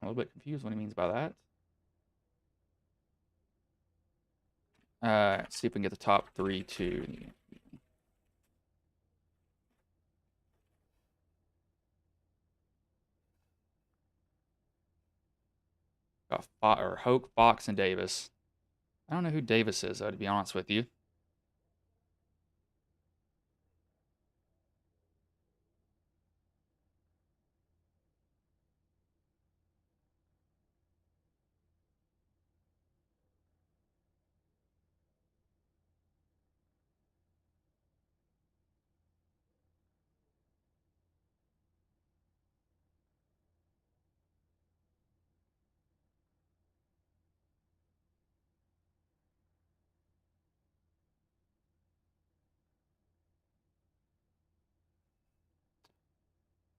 I'm a little bit confused what he means by that. Let's see if we can get the top 3 too. Got Hoke, Fox, and Davis. I don't know who Davis is, though, to be honest with you.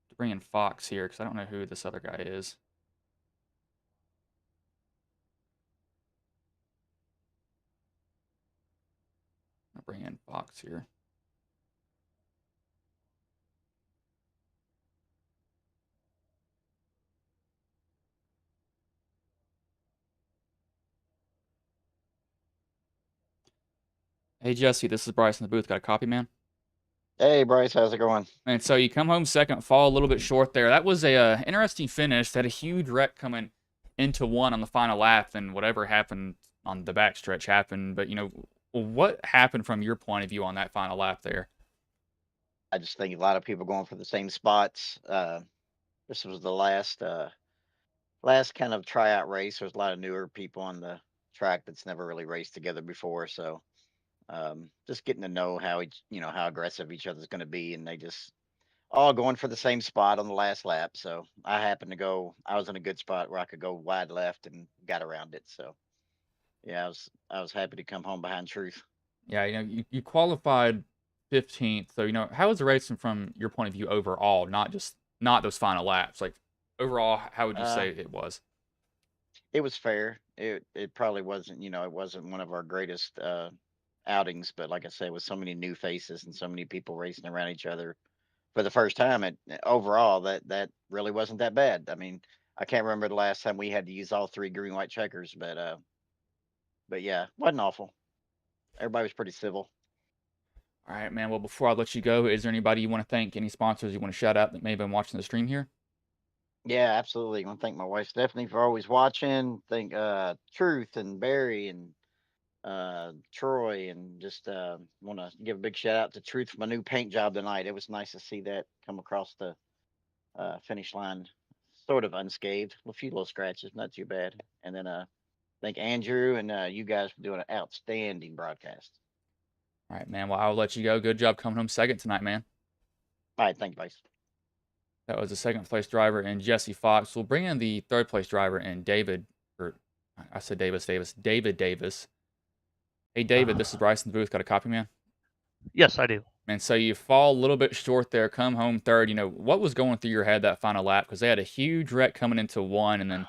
To bring in Fox here, because I don't know who this other guy is. I'll bring in Fox here. Hey, Jesse, this is Bryce in the booth. Got a copy, man? Hey, Bryce, how's it going? And so you come home second, fall a little bit short there. That was a interesting finish. Had a huge wreck coming into 1 on the final lap, and whatever happened on the backstretch happened. But, what happened from your point of view on that final lap there? I just think a lot of people going for the same spots. This was the last kind of tryout race. There's a lot of newer people on the track that's never really raced together before, so just getting to know how aggressive each other's going to be, and they just all going for the same spot on the last lap. So I was in a good spot where I could go wide left and got around it. So yeah, I was happy to come home behind Truth. Yeah, you qualified 15th. So, how was the racing from your point of view overall, not those final laps? Like overall, how would you Uh, say it was? it was fair. It probably wasn't, it wasn't one of our greatest outings, but like I said, with so many new faces and so many people racing around each other for the first time, overall that really wasn't that bad. I mean, I can't remember the last time we had to use all 3 green white checkers, but yeah, wasn't awful. Everybody was pretty civil. All right, man. Well, before I let you go, is there anybody you want to thank, any sponsors you want to shout out that may have been watching the stream here? Yeah, absolutely. I want to thank my wife Stephanie for always watching. Thank Truth and Barry and Troy, and just want to give a big shout out to Truth for my new paint job tonight. It was nice to see that come across the finish line, sort of unscathed, a few little scratches, not too bad. And then thank Andrew and you guys for doing an outstanding broadcast. All right, man. Well, I'll let you go. Good job coming home second tonight, man. All right, thank you, Vice. That was the 2nd place driver in Jesse Fox. We'll bring in the 3rd place driver in David, or I said David Davis. Hey, David, this is Bryce in the booth. Got a copy, man? Yes, I do. And so you fall a little bit short there, come home third. What was going through your head that final lap? Because they had a huge wreck coming into 1, and then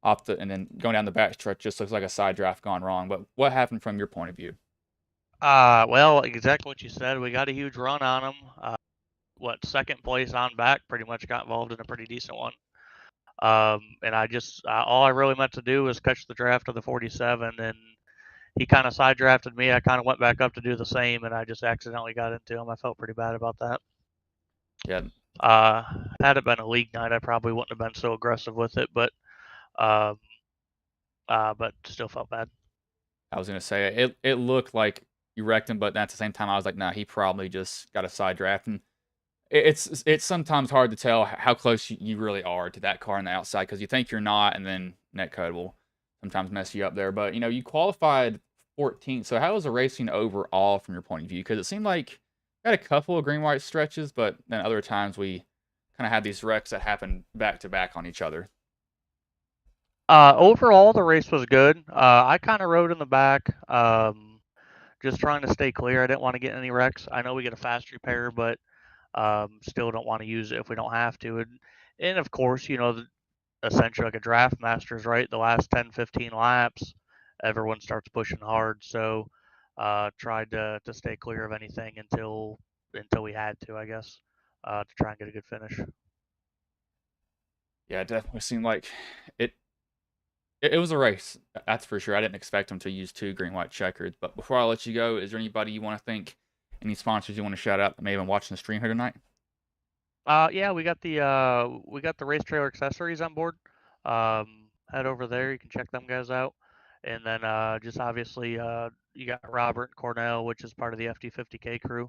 and then going down the back stretch just looks like a side draft gone wrong. But what happened from your point of view? Well, exactly what you said. We got a huge run on them. Second place on back, pretty much got involved in a pretty decent one. And all I really meant to do was catch the draft of the 47 and he kind of side drafted me. I kind of went back up to do the same, and I just accidentally got into him. I felt pretty bad about that. Yeah. Had it been a league night, I probably wouldn't have been so aggressive with it, but still felt bad. I was gonna say it looked like you wrecked him, but at the same time, I was like, nah, he probably just got a side draft. And it's sometimes hard to tell how close you really are to that car on the outside because you think you're not, and then netcode will sometimes mess you up there. But you qualified 14th. So how was the racing overall from your point of view? Because it seemed like we had a couple of green white stretches, but then other times we kind of had these wrecks that happened back to back on each other. Overall, the race was good. I kind of rode in the back, just trying to stay clear. I didn't want to get any wrecks. I know we get a fast repair, but still don't want to use it if we don't have to. And of course, essentially like a draft masters, right? The last 10, 15 laps, everyone starts pushing hard. So tried to stay clear of anything until we had to, I guess, to try and get a good finish. Yeah, it definitely seemed like it. It was a race, that's for sure. I didn't expect them to use 2 green white checkers. But before I let you go, is there anybody you want to thank? Any sponsors you want to shout out that may have been watching the stream here tonight? Yeah, we got the race trailer accessories on board. Head over there, you can check them guys out. And then just obviously you got Robert and Cornell, which is part of the FD50K crew.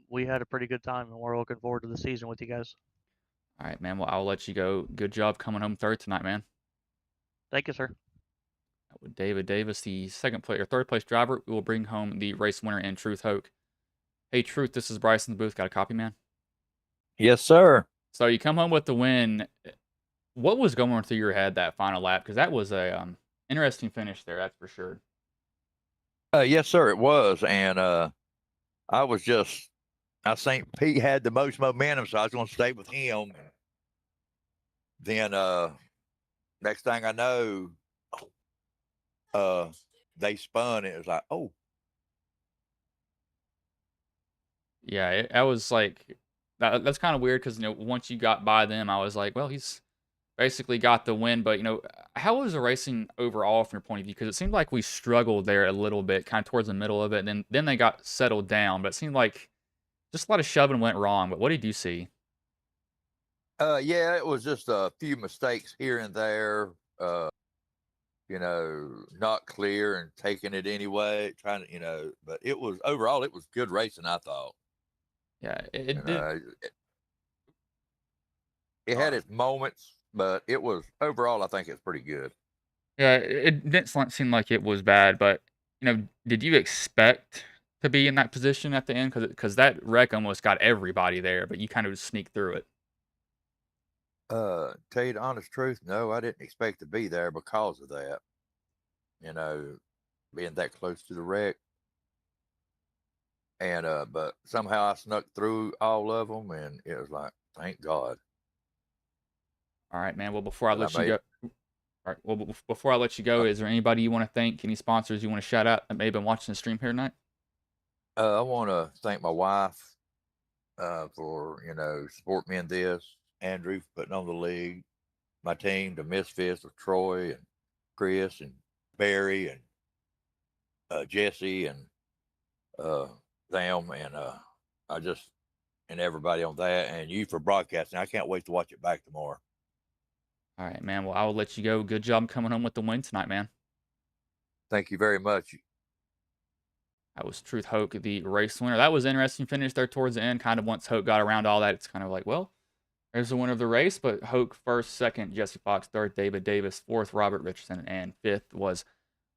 We had a pretty good time, and we're looking forward to the season with you guys. All right, man. Well, I'll let you go. Good job coming home third tonight, man. Thank you, sir. With David Davis, the third place driver, we will bring home the race winner in Truth Hoke. Hey, Truth, this is Bryce in the booth. Got a copy, man? Yes, sir. So you come home with the win. What was going through your head that final lap? Because that was a interesting finish there, that's for sure. Yes, sir, it was. And I think Pete had the most momentum, so I was going to stay with him. Then next thing I know, they spun. It was like, oh. Yeah, I was like, that's kind of weird because, once you got by them, I was like, well, he's basically got the win. But, how was the racing overall from your point of view? Because it seemed like we struggled there a little bit, kind of towards the middle of it. And then they got settled down. But it seemed like just a lot of shoving went wrong. But what did you see? Yeah, it was just a few mistakes here and there. Not clear and taking it anyway, trying to, but overall, it was good racing, I thought. Yeah, it did. It had its moments, but it was overall, I think it's pretty good. Yeah, it didn't seem like it was bad, but did you expect to be in that position at the end? Because that wreck almost got everybody there, but you kind of sneaked through it. Tell you the honest truth, no, I didn't expect to be there because of that. Being that close to the wreck. And but somehow I snuck through all of them, and it was like, thank God. All right, man. Well, before I let you made go, it. all right. Well, before I let you go, is there anybody you want to thank? Any sponsors you want to shout out that may have been watching the stream here tonight? I want to thank my wife for supporting me in this. Andrew for putting on the league, my team, the Misfits of Troy and Chris and Barry and Jesse and them and everybody on that, and you for broadcasting. I can't wait to watch it back tomorrow. All right, man. Well, I will let you go. Good job coming home with the win tonight, man. Thank you very much. That was Truth Hoke, the race winner. That was an interesting finish there towards the end. Kind of once Hoke got around all that, it's kind of like, well, there's the winner of the race. But Hoke first, second, Jesse Fox, third, David Davis, fourth, Robert Richardson, and fifth was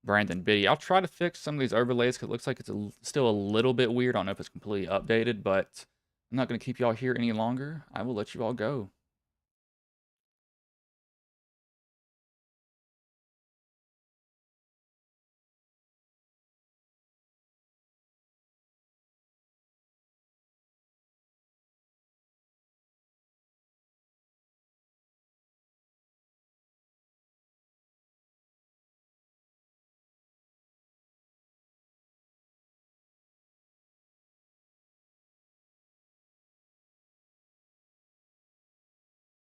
Brandon Biddy. I'll try to fix some of these overlays because it looks like it's still a little bit weird. I don't know if it's completely updated, but I'm not going to keep y'all here any longer. I will let you all go.